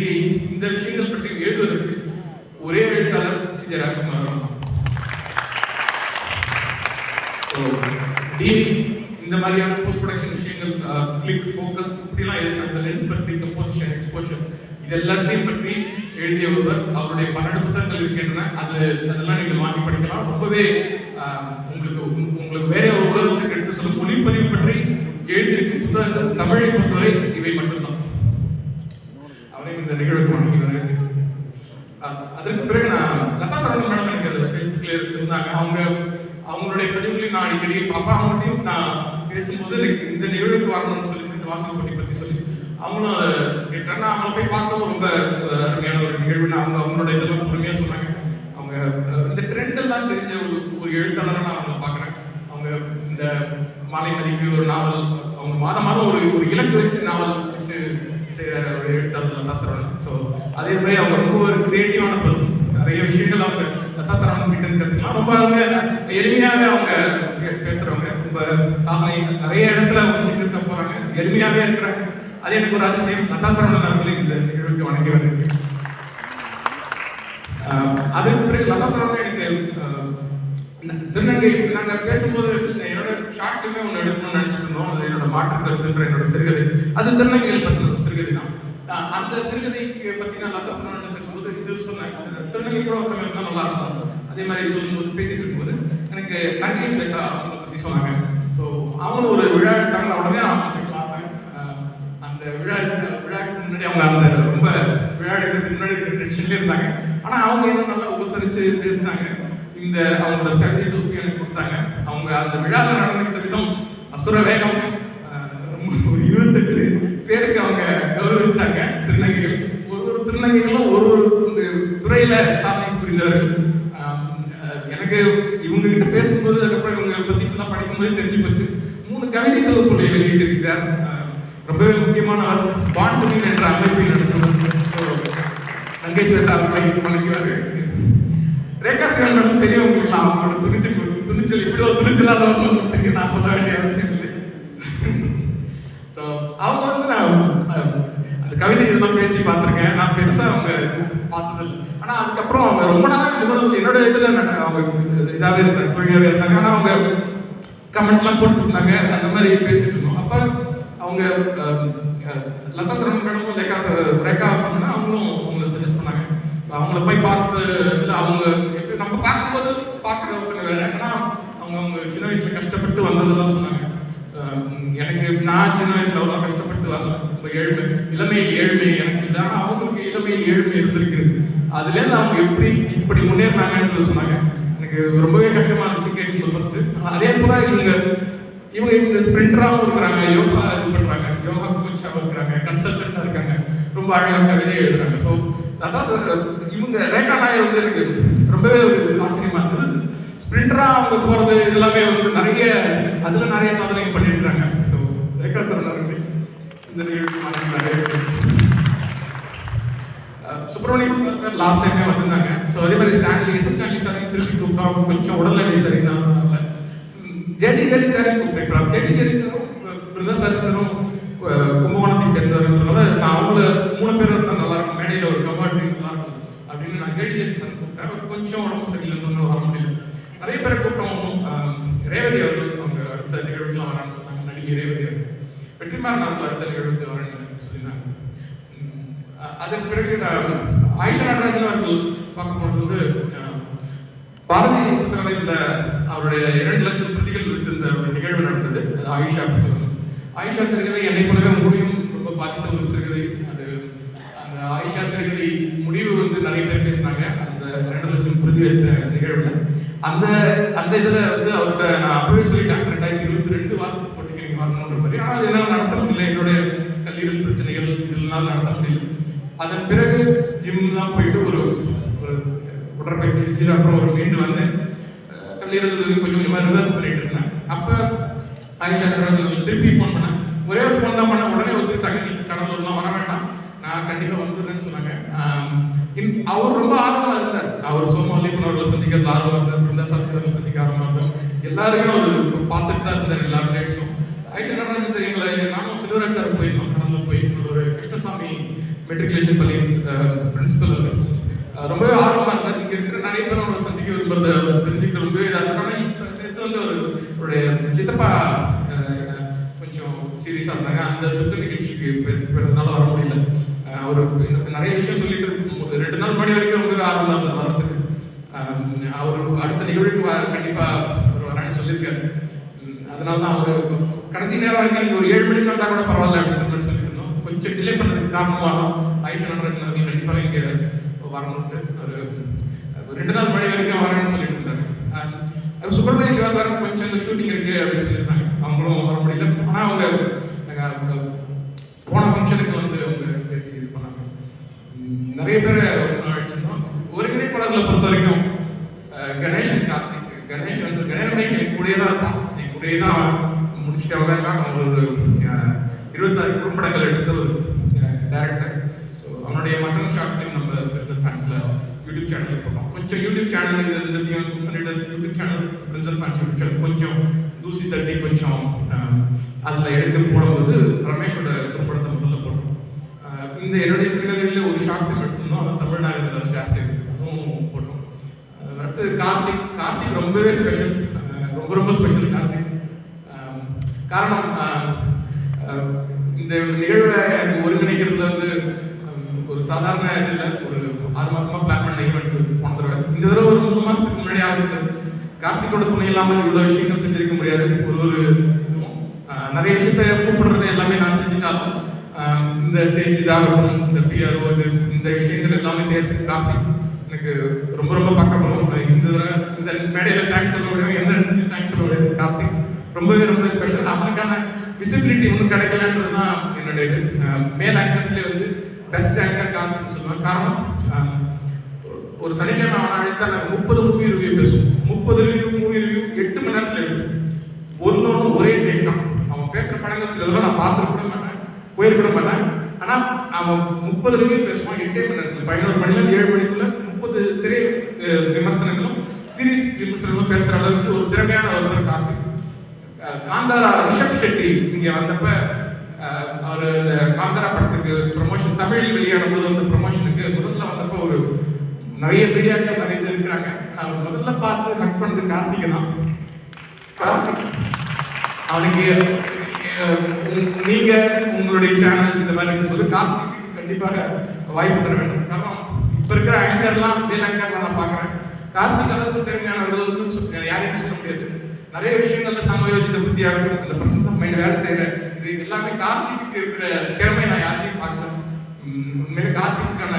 இந்த விஷயங்கள் பற்றியும் எழுதுவதற்கு ஒரே எழுத்தாளர் சிஜே ராஜ்குமார் அவர்கள். இந்த மாதிரியான போஸ்ட் ப்ரொடக்ஷன் விஷயங்கள், கிளிக், ஃபோக்கஸ் இப்படிலாம் எதுக்கு அந்த லென்ஸ் பற்றி, கம்போசிஷன், எக்ஸ்போஷர் இது எல்லாத்தையும் பற்றி எழுதிய ஒருவர். அவருடைய 12 புத்தகங்கள் இருக்கின்றன. அதெல்லாம் நீங்கள் வாங்கி படிக்கலாம். ரொம்பவே உங்களுக்கு வேற ஒரு உலகத்துக்கு எடுத்து சொல்லும் ஒளிப்பதிவு பற்றி எழுதியிருக்கும் புத்தகங்கள் தமிழை பொறுத்தவரை இவை மட்டும்தான். அவரையும் இந்த நிகழ்வுக்கு வணங்கி வரவேற்கிறேன். அதற்கு பிறகு நான் லதா சரவணன் மேடம் எனக்கு ஃபேஸ்புக்கில் இருந்தாங்க. அவங்களுடைய பதிவுகளையும் நான் அடிக்கடி பாப்பா அவங்கள்ட்டையும் நான் பேசும்போது எனக்கு இந்த நிகழ்வுக்கு வரணும்னு சொல்லி இந்த வாசல் போட்டி பற்றி சொல்லி அவங்களும் அதை கேட்டாங்க. அவங்கள போய் பார்க்கவும் ரொம்ப அருமையான ஒரு நிகழ்வுன்னு அவங்களோட இதெல்லாம் பொறுமையாக சொன்னாங்க. அவங்க இந்த ட்ரெண்டெல்லாம் தெரிஞ்ச ஒரு எழுத்தாளராக நான் அவங்கள பார்க்குறேன். அவங்க இந்த மாலை மதிக்கு ஒரு நாவல், அவங்க மாதம் ஒரு இலக்கு வச்சு நாவல் வச்சு செய்கிற ஒரு எழுத்தாளர் லதா சரவணன். ஸோ அதே மாதிரி அவங்க ரொம்ப ஒரு கிரியேட்டிவான பர்சன். நிறைய விஷயங்கள் அவங்க லதா சரவணன் கிட்ட கற்றுக்கலாம். ரொம்ப எளிமையாகவே அவங்க பேசுகிறவங்க. ரொம்ப சாதனை நிறைய இடத்துல அவங்க சின்ன போகிறாங்க, எளிமையாகவே இருக்கிறாங்க. அது எனக்கு ஒரு அதிசயம். லதா சரவணன் அவர்களே இந்த நிகழ்வுக்கு வணங்கி வருகிறேன். அதுக்கு பிறகு லதா சரவணன் எனக்கு திருநங்கை நாங்கள் பேசும்போது என்னோட ஷார்ட் ஃபிலிமே ஒன்று எடுக்கணும்னு நினச்சிட்டு இருந்தோம். அது என்னோட மாற்று கருத்துன்ற என்னோட சிறுகதை, அது திருநங்கைகள் பற்றின ஒரு சிறுகதை தான். அந்த சிறுகதைக்கு பற்றி நான் லதா சரவணன் பேசும்போது இது சொன்னேன், திருநங்கை கூட ஒருத்தவங்க இருந்தால் நல்லா இருக்கும். அதே மாதிரி சொல்லும்போது பேசிட்டு இருக்கும்போது எனக்கு நங்கை ஸ்வேதா அவங்களை பற்றி சொன்னாங்க. ஸோ அவங்களும் ஒரு விழா எடுத்தாங்க. உடனே அவங்க போய் பார்த்தேன். அந்த விழாவுக்கு முன்னாடி அவங்க அந்த ரொம்ப விழா எடுக்கிறதுக்கு முன்னாடி டென்ஷன்லேயே இருந்தாங்க. ஆனால் அவங்க என்ன நல்லா உபசரித்து பேசினாங்க. இந்த அவங்களோட கவிதை தொகுப்பு எனக்கு கொடுத்தாங்க. அவங்க அந்த விழாவில் நடந்துக்கிட்ட விதம் அசுர வேகம். 28 பேருக்கு அவங்க கௌரவிச்சாங்க திருநங்கைகள். ஒரு திருநங்கைகளும் ஒரு துறையில சாதனை புரிந்தவர்கள். எனக்கு இவங்க கிட்ட பேசும்போது அதுக்கப்புறம் இவங்க பத்தி ஃபுல்லாக படிக்கும்போது தெரிஞ்சு போச்சு. 3 கவிதை தொகுப்புகளை வெளியிட்டிருக்கிறார். ரொம்பவே முக்கியமானவர் பாண்டுமின் என்ற அமைப்பை நடத்தும் நங்கை ஸ்வேதா அவர்களை வழங்குவார். ரேகா சிவன் தெரியும் உங்களுக்கு, அவங்களோட துணிச்சல் இப்படி ஒரு துணிச்சலாக தெரியும், நான் சொல்ல வேண்டிய அவசியம் இல்லை. ஸோ அவங்க வந்து நான் அந்த கவிதை இதெல்லாம் பேசி பார்த்துருக்கேன். நான் பெருசாக அவங்க பார்த்ததில்லை. ஆனால் அதுக்கப்புறம் அவங்க ரொம்ப நாளாக என்னோட இதில் அவங்க இதாகவே இருந்தாங்க, தொழிலாகவே இருந்தாங்க. ஆனால் அவங்க கமெண்ட்லாம் போட்டுருந்தாங்க, அந்த மாதிரி பேசிட்டு இருந்தோம். அப்போ அவங்க லதா சரவணன் மேடமும் ரேகா சொன்னா அவங்களும் அவங்களை சஜஸ்ட் பண்ணாங்க. அவங்கள போய் பார்த்ததுல அவங்க நம்ம பார்க்கும்போது பார்க்குற ஒருத்தங்க வேற. ஆனால் அவங்க சின்ன வயசுல கஷ்டப்பட்டு வந்ததெல்லாம் சொன்னாங்க. எனக்கு நான் சின்ன வயசுல அவ்வளோ கஷ்டப்பட்டு வரல. ரொம்ப இளமையில் ஏழ்மை எனக்கு இல்லை. ஆனால் அவங்களுக்கு இளமையில் ஏழ்மை இருந்திருக்குது. அதுலேருந்து அவங்க எப்படி இப்படி முன்னேறினாங்கன்றது சொன்னாங்க. எனக்கு ரொம்பவே கஷ்டமா இருந்துச்சு கேட்கும்போது ஃபர்ஸ்ட். அதே போல இவங்க இந்த ஸ்பிரிண்டராகவும் இருக்கிறாங்க, யோகா இது பண்ணுறாங்க, யோகா கோச்சாகவும் இருக்கிறாங்க, கன்சல்டண்ட்டாக இருக்காங்க, ரொம்ப அழகாக கவிதை எழுதுறாங்க. ஸோ அதான் சார் இவங்க ரேகா நாயர் வந்து எனக்கு ரொம்பவே ஒரு ஆச்சரியமா இருந்தது. ஸ்பிரிண்டராக அவங்க போகிறது இதெல்லாமே வந்து நிறைய அதில் நிறைய சாதனைகள் பண்ணியிருக்கிறாங்க. ஸோ ரேகா சார் அவர்கள் இந்த நிகழ்ச்சி சுப்பிரமணிய சார் லாஸ்ட் டைமே வந்திருந்தாங்க. ஸோ அதே மாதிரி ஸ்டான்லி சாரையும் திருப்பி கூப்பிட்டோம். கொஞ்சம் உடல்நிலை சரிதான். ஜேடி ஜெரி சாரையும் கூப்பிட்டேன். ஜேடி ஜெரி சாரும் பிருந்தா சாரும் கும்பகோணத்தை சேர்ந்தவர்களால நான் அவங்கள 3 பேர் இருந்தால் நல்லா இருக்கும், மேடையில் ஒரு கமாட்ரி நல்லா இருக்கும் அப்படின்னு நான் ஜேடி ஜெரி சார் கூப்பிட்டேன். கொஞ்சம் உடம்பு சரியில்லைன்னு வர முடியல. நிறைய பேரை கூப்பிட்டோம். ரேவதி அவர்கள் அவங்க அடுத்த நிகழ்வுக்குலாம் வரான்னு சொன்னாங்க. நடிகை ரேவதி அவர்கள், வெற்றிமாறன் அவர்கள் அடுத்த நிகழ்வுக்கு வரேன்னு சொல்லியிருந்தாங்க. அதன் பிறகு ஆயிஷா நடராஜன் அவர்கள் பார்க்கும்போது வந்து பாரதி புத்தகத்தில் அவருடைய 2 லட்சம் பிரதிகள் வைத்திருந்த ஒரு நிகழ்வு நடந்தது. அது ஆயிஷா புத்தகம். ஆயிஷா சிறுகதை என்னை போலவே உங்களையும் ரொம்ப பாதித்த ஒரு சிறுகதை. அது அந்த ஆயிஷா சிறுகதை முடிவு வந்து நிறைய பேர் பேசினாங்க அந்த 2 லட்சம் பிரதி வைத்த நிகழ்வில். அந்த இதில் வந்து அவர்கிட்ட நான் அப்பவே சொல்லிட்டேன் 2022 வாசிப்பு போட்டிக்கு நீங்கள் வரணுன்ற மாதிரி. ஆனால் அது என்னால் நடத்த முடியல, என்னுடைய கல்லீரல் பிரச்சனைகள் இதெல்லாம் நடத்த முடியல. அதன் பிறகு ஜிம்லாம் போயிட்டு ஒரு உடற்பயிற்சி செஞ்சு அப்புறம் ஒரு மீண்டு வந்து கல்லீரல் கொஞ்சம் கொஞ்சமாக ரிவர்ஸ் பண்ணிட்டு இருந்தேன். அப்போ ஆயிஷா திருப்பி ஃபோன் பண்ணேன். ஒரே ஒரு ஃபோன் தான் பண்ண, உடனே ஒத்துக்கிட்டாங்க. நீ கடலூர்லாம் வர வேண்டாம், நான் கண்டிப்பாக வந்துடுறேன்னு சொன்னாங்க. அவர் ரொம்ப ஆர்வமாக இருந்தார். அவர் சோமாலிப்பன் அவர்களை சந்திக்கிறது ஆர்வமாக இருந்தார், பிருந்தா சார் சந்திக்க ஆர்வமாக இருந்தார். எல்லாரையும் அவர் பார்த்துட்டு தான் இருந்தார், எல்லா டேட்ஸும். ஆயிஷா நடராஜன் சார் எங்களை நானும் செல்வராஜ் சார் போயிருந்தோம். கடலூர் போய் ஒரு கிருஷ்ணசாமி மெட்ரிகுலேஷன் பள்ளியின் பிரின்சிபல் அவர் ரொம்பவே ஆர்வமாக இருந்தார். இங்கே இருக்கிற நிறைய பேர் அவரை சந்திக்க விரும்புறதை அவர் தெரிஞ்சுக்கிட்டு ரொம்பவே இதாக இருந்தார். இப்போ நேற்று வந்து அவருடைய சித்தப்பா கொஞ்சம் சீரியஸாக இருந்தாங்க. அந்த துக்க நிகழ்ச்சிக்கு பிறந்தனால வர முடியல. அவர் நிறைய விஷயம் சொல்லிட்டு 2 நாள் மணி வரைக்கும் ரொம்பவே ஆர்வமாக இருந்தார் வரத்துக்கு. அவர் அடுத்த நிகழ்வுக்கு கண்டிப்பாக அவர் வரேன்னு சொல்லியிருக்காரு. அதனால தான் அவர் கடைசி நேரம் வரைக்கும் நீங்கள் ஒரு 7 மணிக்கு வந்தால் கூட பரவாயில்ல அப்படின்ற மாதிரி சொல்லியிருந்தோம். கொஞ்சம் டிலே பண்ணதுக்கு காரணமாக தான் ஆயிஷா நடராஜன் அவர்கள் கண்டிப்பாக இங்கே வரணும்ட்டு ஒரு 2 நாள் மணி வரைக்கும் வரேன்னு சொல்லிட்டு இருந்தாங்க. சுப்பிரமணிய சிவா சார் கொஞ்சம் இந்த ஷூட்டிங் இருக்கு அப்படின்னு சொல்லியிருந்தாங்க. அவங்களும் வர முடியல. ஆனால் அவங்க போன ஃபங்க்ஷனுக்கு வந்து அவங்க பேசி இது பண்ணாங்க. நிறைய பேர் அழைச்சிருந்தோம். ஒருங்கிணைப்பாளர்களை பொறுத்த வரைக்கும் கணேசன் கார்த்திக், கணேஷ் வந்து கணேஷ் என் கூடயே தான் இருப்பான். என் கூடயே தான் முடிச்சுட்டு அவங்க ஒரு 26 குறும்படங்கள் எடுத்த ஒரு டேரக்டர். ஸோ அவனுடைய மட்டன் ஷார்ட் ஃபிலிம் நம்ம ஃபேன்ஸில் யூடியூப் சேனலில் போட்டோம். கொஞ்சம் யூடியூப் சேனல் யூடியூப் சேனல் பிரின்சல் ஃபேன்ஸ் யூடியூப் சேனல் கொஞ்சம் தூசி தட்டி கொஞ்சம் அதில் எடுக்க போடும்போது ரமேஷோட குறும்படத்தை முதல்ல போட்டோம். இந்த என்னுடைய சிறுகதைகளில் ஒரு ஷார்ட் ஃபிலிம் எடுத்திருந்தோம். அது தமிழ்நாடு ஷேர் செய்து அதுவும் அடுத்து கார்த்திக் ரொம்பவே ஸ்பெஷல், ரொம்ப ஸ்பெஷல் கார்த்திக். காரணம் இந்த நிகழ்வை எனக்கு ஒருங்கிணைக்கிறதுல வந்து ஒரு சாதாரண இது இல்லை. ஒரு 6 மாசமா பிளான் பண்ண ஈவெண்ட் போன தடவை. இந்த தடவை ஒரு 3 மாசத்துக்கு முன்னாடி ஆரம்பிச்சது. கார்த்திகோட துணை இல்லாமல் இவ்வளோ விஷயங்கள் செஞ்சிருக்க முடியாது. ஒரு நிறைய விஷயத்த கூப்பிடுறது எல்லாமே நான் செஞ்சுட்டாலும் இந்த ஸ்டேஜ் இதாகட்டும், இந்த பிஆர்ஓ இது இந்த விஷயங்கள் எல்லாமே சேர்த்து கார்த்திக் எனக்கு ரொம்ப பக்கபலம். இந்த மேடையில் தேங்க்ஸ் சொல்ல முடியாது, எந்த இடத்துலையும் தேங்க்ஸ் சொல்ல முடியாது. கார்த்திக் ரொம்ப ஸ்பெஷல். அவனுக்கான விசிபிலிட்டி ஒன்றும் கிடைக்கலன்றது தான் என்னுடைய இது. மேல் ஆங்கர்ஸ்லேயே வந்து பெஸ்ட் ஆங்கர் கார்த்திக் சொல்லுவேன். காரணம் ஒரு சனிக்கிழமை அவனை அழைத்தா நாங்கள் 30 மூவி ரிவ்யூ பேசுவோம். 30 மூவி ரிவ்யூ 8 மணி நேரத்தில் எடுப்போம். ஒன்று ஒரே டேக் தான். அவன் பேசுகிற படங்கள் சிலதெல்லாம் நான் பார்த்துருக்க மாட்டேன், போயிருக்க மாட்டேன். ஆனால் அவன் 30 ரிவ்யூ பேசுவான் 8 மணி நேரத்தில். 11 மணிலேருந்து 7 மணிக்குள்ள 30 திரை விமர்சனங்களும் சீரீஸ் விமர்சனங்களும் பேசுகிற அளவுக்கு ஒரு திறமையான ஒருத்தர் கார்த்திக். காந்தாரா ரிஷப் ஷெட்டி இங்கே வந்தப்ப அவர் இந்த காந்தாரா படத்துக்கு ப்ரொமோஷன் தமிழில் வெளியான போது அந்த ப்ரொமோஷனுக்கு முதல்ல வந்தப்போ ஒரு நிறைய மீடியாக்கள் நிறைய இருக்கிறாங்க. அவர் முதல்ல பார்த்து ஹக் பண்ணது கார்த்திகை தான். அவனுக்கு நீங்க உங்களுடைய சேனல் இந்த மாதிரி இருக்கும்போது கார்த்திக்கு கண்டிப்பாக வாய்ப்பு தர வேண்டும். காரணம் இப்ப இருக்கிற ஆங்கர்லாம் மேல் ஆங்கர் நான் பார்க்குறேன். கார்த்திக் அளவுக்கு திறமையானவர்கள் யாரையும் சொல்ல முடியாது. நிறைய விஷயங்கள்ல சமயோஜித புத்தி ஆகட்டும், இந்த பிரசன்ஸ் ஆஃப் மைண்ட் வேலை செய்யற இது எல்லாமே கார்த்திக்கு இருக்கிற திறமை நான் யாரையும் பார்க்கல. உண்மையிலே கார்த்திக்கான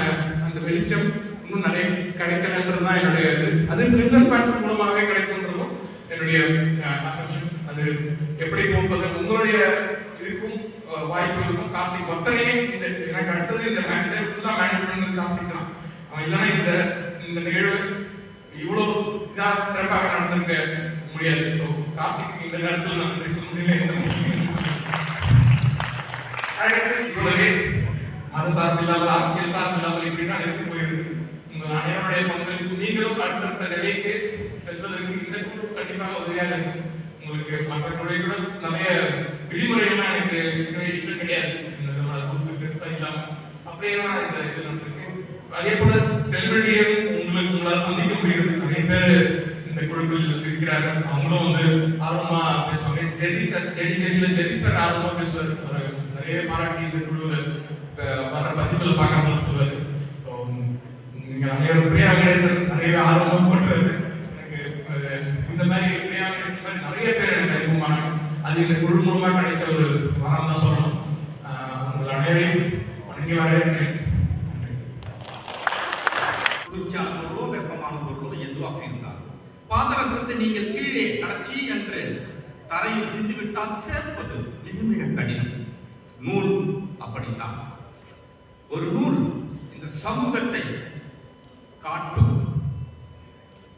அந்த வெளிச்சம் இன்னும் நிறைய கிடைக்கலன்றது தான் என்னுடைய இது. அது ஃபிலிம்ஸ் அண்ட் ஃபேன்ஸ் மூலமாகவே கிடைக்கும்ன்றதும் என்னுடைய அசம்ஷன். அது எப்படி போகும்போது உங்களுடைய இதுக்கும் வாய்ப்புகளுக்கும் கார்த்திக் ஒத்தனையே இந்த எனக்கு அடுத்தது இந்த ஃபுல்லாக மேனேஜ் பண்ணது கார்த்திக் தான். அவன் இல்லைன்னா இந்த நிகழ்வு இவ்வளோ இதாக சிறப்பாக நடந்திருக்க முடியாது. ஸோ கார்த்திக் இந்த நேரத்தில் நான் நன்றி சொல்ல முடியல. இவ்வளவே மத சார்பு இல்லாமல் அரசியல் சார்பு இல்லாமல் இப்படி தான் எடுத்து போயிருக்கு. உங்கள் அனைவருடைய பங்களிப்பு நீங்களும் அடுத்தடுத்த நிலைக்கு செல்வதற்கு இந்த குழு கண்டிப்பாக உதவியாக இருக்கும். உங்களுக்கு மற்ற குழுவை கூட நிறைய விதிமுறைகள்லாம் எனக்கு சின்ன இஷ்டம் கிடையாது. பெருசாக இல்லாமல் அப்படியே தான் இந்த இது நடந்திருக்கு. அதே போல செலிபிரிட்டியும் உங்களால் சந்திக்க முடியுது. நிறைய பேர் இந்த குழுக்கள் இருக்கிறார்கள். அவங்களும் வந்து ஆர்வமா பேசுவாங்க. ஜெரி சார் ஆர்வமா பேசுவார். ஒரு நிறைய பாராட்டி இந்த குழுவில் வர்ற பதிவுகளை பார்க்கறதுல சொல்லுவார். ஸோ நீங்கள் அனைவரும் பிரியா வெங்கடேசன் நிறைய ஆர்வமா போட்டுறாரு. எனக்கு இந்த மாதிரி பிரியா வெங்கடேசன் மாதிரி நிறைய பேர் எனக்கு அறிமுகமானாங்க. அது இந்த குழு மூலமாக கிடைச்ச ஒரு வரம் தான் சொல்லணும். உங்கள் அனைவரையும் வணங்கி வரவேற்கிறேன். குளிர்ச்சியான பொருளோ வெப்பமான பொருளோ எதுவாக இருந்தால் பாதரசத்தை நீங்கள் கீழே அடச்சி என்று தரையில் சிந்திவிட்டால் சேர்ப்பது மிக கடினம். நூல் அப்படித்தான். ஒரு நூல் இந்த சமூகத்தை காட்டும்.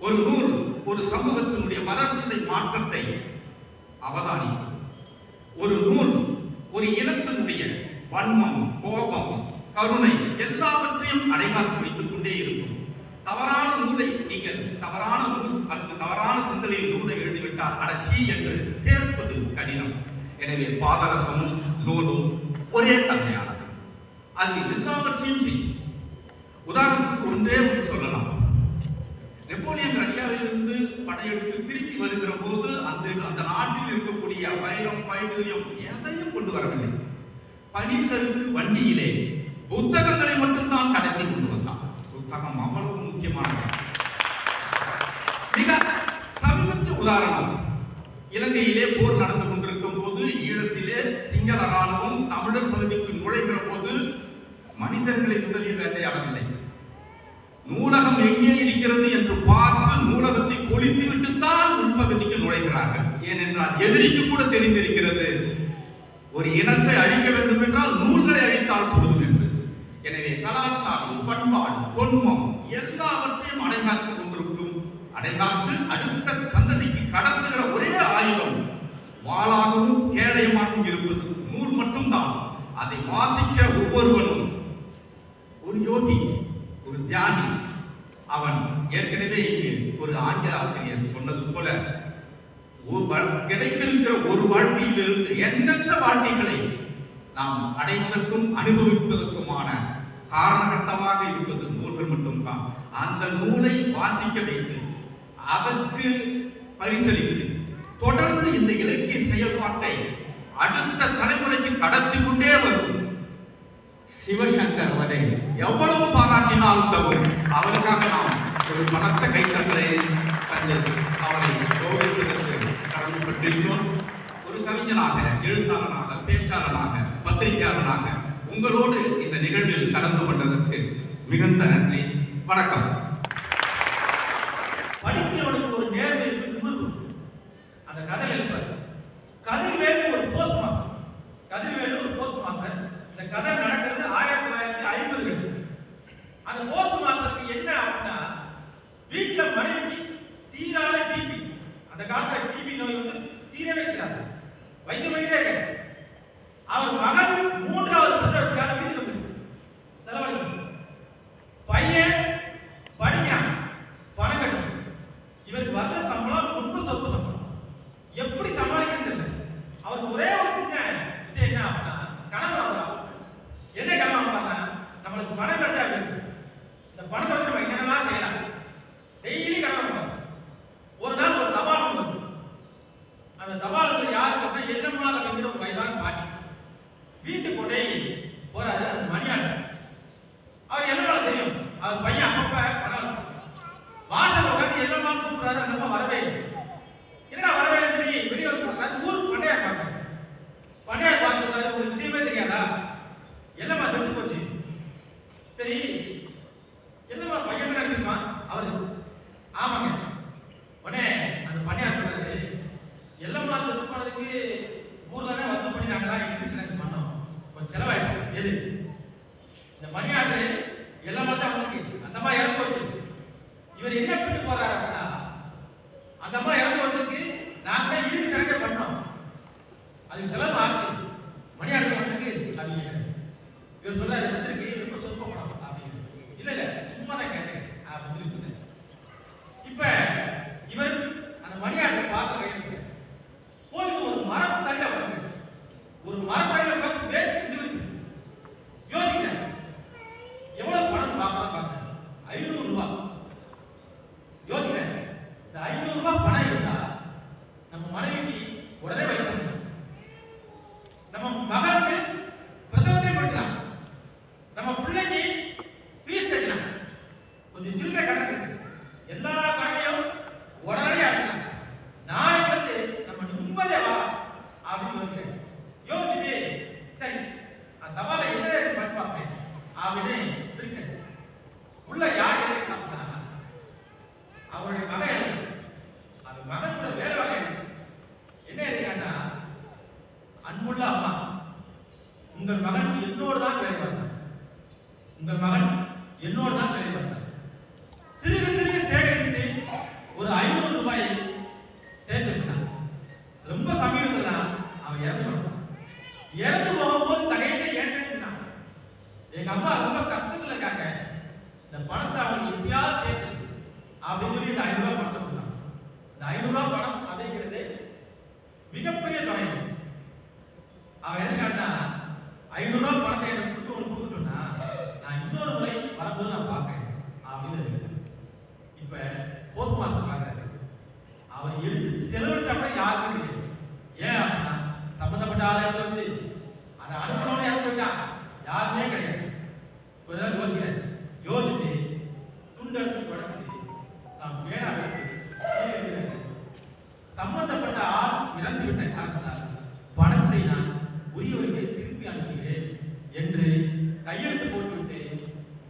ஒரு நூல் ஒரு சமூகத்தினுடைய வளர்ச்சியை மாற்றத்தை அவதானிக்கும். ஒரு நூல் ஒரு இனத்தினுடைய வன்மம், கோபம், கருணை எல்லாவற்றையும் அடைகாத்து வைத்துக் கொண்டே இருக்கும். தவறான நூலை நீங்கள் தவறான நூல் அல்லது தவறான சிந்தனையில் நூலை எழுதிவிட்டால் அடச்சி என்று சேர்ப்பது கடினம். எனவே பாதரசமும் நூலும் ஒரே தன்மையானது. அது எல்லாவற்றையும் செய்யும். உதாரணத்துக்கு ஒன்றே ஒன்று சொல்லலாம். நெப்போலியன் ரஷ்யாவிலிருந்து படையெடுத்து திரும்பி வருகிற போது அந்த நாட்டில் இருக்கக்கூடிய வைரம், வைடூரியம் எதையும் கொண்டு வரவில்லை. பனிசருக்கு வண்டியிலே புத்தகங்களை மட்டும்தான் கடத்தி கொண்டு வந்தான். புத்தகம் அவ்வளவு முக்கியமானது. மிக சமீபத்திய உதாரணம், இலங்கையிலே போர் நடந்து கொண்டிருக்கும் போது ஈழத்திலே சிங்கள ராணுவம் தமிழர் பகுதிக்கு நுழைகிற போது மனிதர்களை முதலில் வேட்டையாடவில்லை. நூலகம் எங்கே இருக்கிறது என்று பார்த்து நூலகத்தை கொளித்து விட்டுத்தான் உள்பகுதிக்கு நுழைகிறார்கள். ஏனென்றால் எதிரிக்கு கூட தெரிந்திருக்கிறது ஒரு இனத்தை அழிக்க வேண்டும் என்றால் நூல்களை அழித்தால் போதும் என்று. எனவே கலாச்சாரம், பண்பாடு, தொன்மம் எல்லாவற்றையும் அடைகாத்துக் கொண்டிருக்கும். அடைகாத்து அடுத்த சந்ததிக்கு கடத்துகிற ஒரே ஆயுதம் வாளாகவும் கேடயமாகவும் இருப்பது நூல் மட்டும்தான். அதை வாசிக்கிற ஒவ்வொருவனும் ஒரு யோகி, ஒரு தியானி. அவன் ஏற்கனவே இங்கு ஒரு ஆங்கில ஆசிரியர் சொன்னது போல கிடைத்திருக்கிற ஒரு வாழ்க்கையிலிருந்து எண்ணற்ற வாழ்க்கைகளை நாம் அடைவதற்கும் அனுபவிப்பதற்குமான காரணகர்த்தமாக இருப்பது நூல்கள் மட்டும்தான். அந்த நூலை வாசிக்க வைத்து அதற்கு பரிசளித்து தொடர்ந்து இந்த இலக்கிய செயல்பாட்டை அடுத்த தலைமுறைக்கு கடத்தி கொண்டே வரும் சிவசங்கர் வரை எவ்வளவு பாராட்டினால் தரும். அவருக்காக நாம் ஒரு பலத்த கைத்தட்டலை தந்து அவரை கௌரவிப்பதற்கு கடமைப்பட்டிருக்கிறோம். ஒரு கவிஞனாக, எழுத்தாளனாக, பேச்சாளனாக, பத்திரிகையாளனாக உங்களோடு இந்த நிகழ்வில் கலந்து கொண்டதற்கு மிகுந்த நன்றி. வணக்கம். படிக்கிறவனுக்கு ஒரு நேர்மை நிமிர்வு. அந்த கதை எழுப்பார். கதிர்வேலு ஒரு போஸ்ட் மாஸ்டர். கதிர்வேலு ஒரு போஸ்ட் மாஸ்டர். இந்த கதை நடக்கிறது 1950கள். அந்த போஸ்ட் மாஸ்டருக்கு என்ன அப்படின்னா, வீட்டுல மனைவிக்கு தீராத டிபி. அந்த காலத்துல டிபி நோய் வந்து தீரவே தீராது, வைத்தியம் பண்ணிட்டே இருக்க. அவர் மகள் 3வது பிரசவத்துக்காக வீட்டுக்கு வந்து செலவழிக்கும். பையன் படிக்கிறான், பணம் கட்டணும். இவருக்கு வர்ற சம்பளம் ரொம்ப சொத்து சம்பளம். எப்படி சமாளிக்கிறது தெரியல. அவருக்கு ஒரே ஒரு சின்ன விஷயம் என்ன அப்படின்னா, கனவு வரும். என்ன கனவு பாருங்க, நம்மளுக்கு பணம் கிடைச்சா இந்த பணத்தை வந்து நம்ம என்னென்னலாம் செய்யலாம். டெய்லி கனவு வரும். ஒரு நாள் ஒரு தபால் வரும். அந்த தபால் யாருக்கு அப்படின்னா எல்லம்மாள் அப்படிங்கிற ஒரு வயசான பாட்டி. வீட்டுக்கு கொண்டே போறாரு. அது மணியாடு. அவர் எல்லம்மாள் தெரியும். அவர் பையன் அப்பப்ப பணம் வாசல் உட்காந்து எல்லம்மா கூப்பிடுறாரு. அந்த அம்மா வரவே இல்லை. என்னடா வரவே இல்லை சொல்லி வெளியே வந்து ஊர் பண்டையார் பார்க்க. பண்டையார் பார்த்து சொல்றாரு, உங்களுக்கு விஷயமே தெரியாதா, எல்லம்மா செத்து போச்சு. சரி, எல்லம்மா பையன் நினைப்பான் அவரு. ஆமாங்க. உடனே அந்த பண்டையார் சொல்றாரு, எல்லம்மா செத்து போனதுக்கு ஊர்ல வசூல் பண்ணினாங்களா, இங்கிலீஷ் எனக்கு பண்ணோம், கொஞ்சம் செலவாயிடுச்சு. எது இந்த மணியாடு எல்லம்மா தான் வந்திருக்கு. அந்த அம்மா இறந்து போச்சு. இவர் என்ன பண்ணி போறாரு அப்படின்னா, அந்த அம்மா இறந்து வச்சிருக்கு, நாங்க இறுதி சடங்கை பண்ணோம், அதுக்கு செலவு ஆச்சு, மணியாடு வந்திருக்கு அப்படின்னு. இவர் சொல்றாரு, வந்திருக்கு ரொம்ப சொற்ப பணம் அப்படின்னு. இல்ல இல்ல சும்மா தான் கேட்டேன் அப்படின்னு சொன்னேன். இப்ப இவர் அந்த மணியாடு பார்த்து கையில் போயிட்டு ஒரு மரம் தள்ள வந்து ஒரு மரம் தள்ள பார்த்து வேறு யோசிக்கிறேன், எவ்வளவு பணம் பார்க்கலாம் பார்த்தேன். 500 ரூபாய். யோசிக்கிறேன், இந்த 500 ரூபாய் பணம் இருந்தா நம்ம மனைவிக்கு உடனே வைக்கணும், நம்ம மகனுக்கு பிரசவத்தை படிக்கலாம், நம்ம பிள்ளைக்கு ஃபீஸ் கட்டலாம், கொஞ்சம் சில்லறை கணக்கு எல்லா கணக்கையும் உடனடியாக அடிக்கலாம். நாளைக்கு வந்து நம்ம நிம்மதியா வரலாம் அப்படின்னு யோசிக்கிறேன். யோசிச்சுட்டு சரி அந்த தபால என்ன பண்ணி பார்ப்பேன் அப்படின்னு இருக்கேன். உள்ள யார் எழுதினா அவருடைய மகன் எழுது. அந்த மகன் கூட வேலை வாங்க என்ன எழுதினா, அன்புள்ள அம்மா, உங்கள் மகன் என்னோடு தான் வேலை பார்த்தார். உங்கள் மகன் என்னோடு தான் வேலை பார்த்தார். சிறுக சிறுக சேகரித்து ஒரு 500 ரூபாயை சேர்த்துக்கிட்டான். ரொம்ப சமீபத்தில் தான் அவன் இறந்து போனான். இறந்து போகும்போது கடையில ஏற்றினான், எங்க அம்மா ரொம்ப கஷ்டத்துல இருக்காங்க, இந்த பணத்தை அவங்களுக்கு எப்படியாவது சேர்த்து அப்படின்னு சொல்லி இந்த 500 ரூபாய் பணத்தை கொடுத்தான். இந்த 500 ரூபாய் பணம் அப்படிங்கிறது மிகப்பெரிய தொகை. அவன் எதுக்காட்டா, 500 ரூபாய் பணத்தை எனக்கு கொடுத்து ஒன்று கொடுத்துட்டோம்னா நான் இன்னொரு முறை வரும்போது நான் பார்க்கிறேன் அப்படின்னு. இப்ப போஸ்ட் மாஸ்டர் பார்க்கறாரு. அவர் எடுத்து செலவழிச்சா கூட யாருக்கும் தெரியாது. ஏன் அப்படின்னா சம்பந்தப்பட்ட ஆள் இறந்து வச்சு அதை அனுப்பணும்னு இறந்து போயிட்டான், யாருமே கிடையாது. கொஞ்ச நேரம் யோசிக்கிறேன். யோசிச்சுட்டு துண்டு எடுத்து தொடச்சிட்டு நான் பேனா எடுத்து சம்பந்தப்பட்ட ஆள் இறந்து விட்ட காரணத்தால் பணத்தை நான் உரியவருக்கு திருப்பி அனுப்புகிறேன் என்று கையெழுத்து போட்டுவிட்டு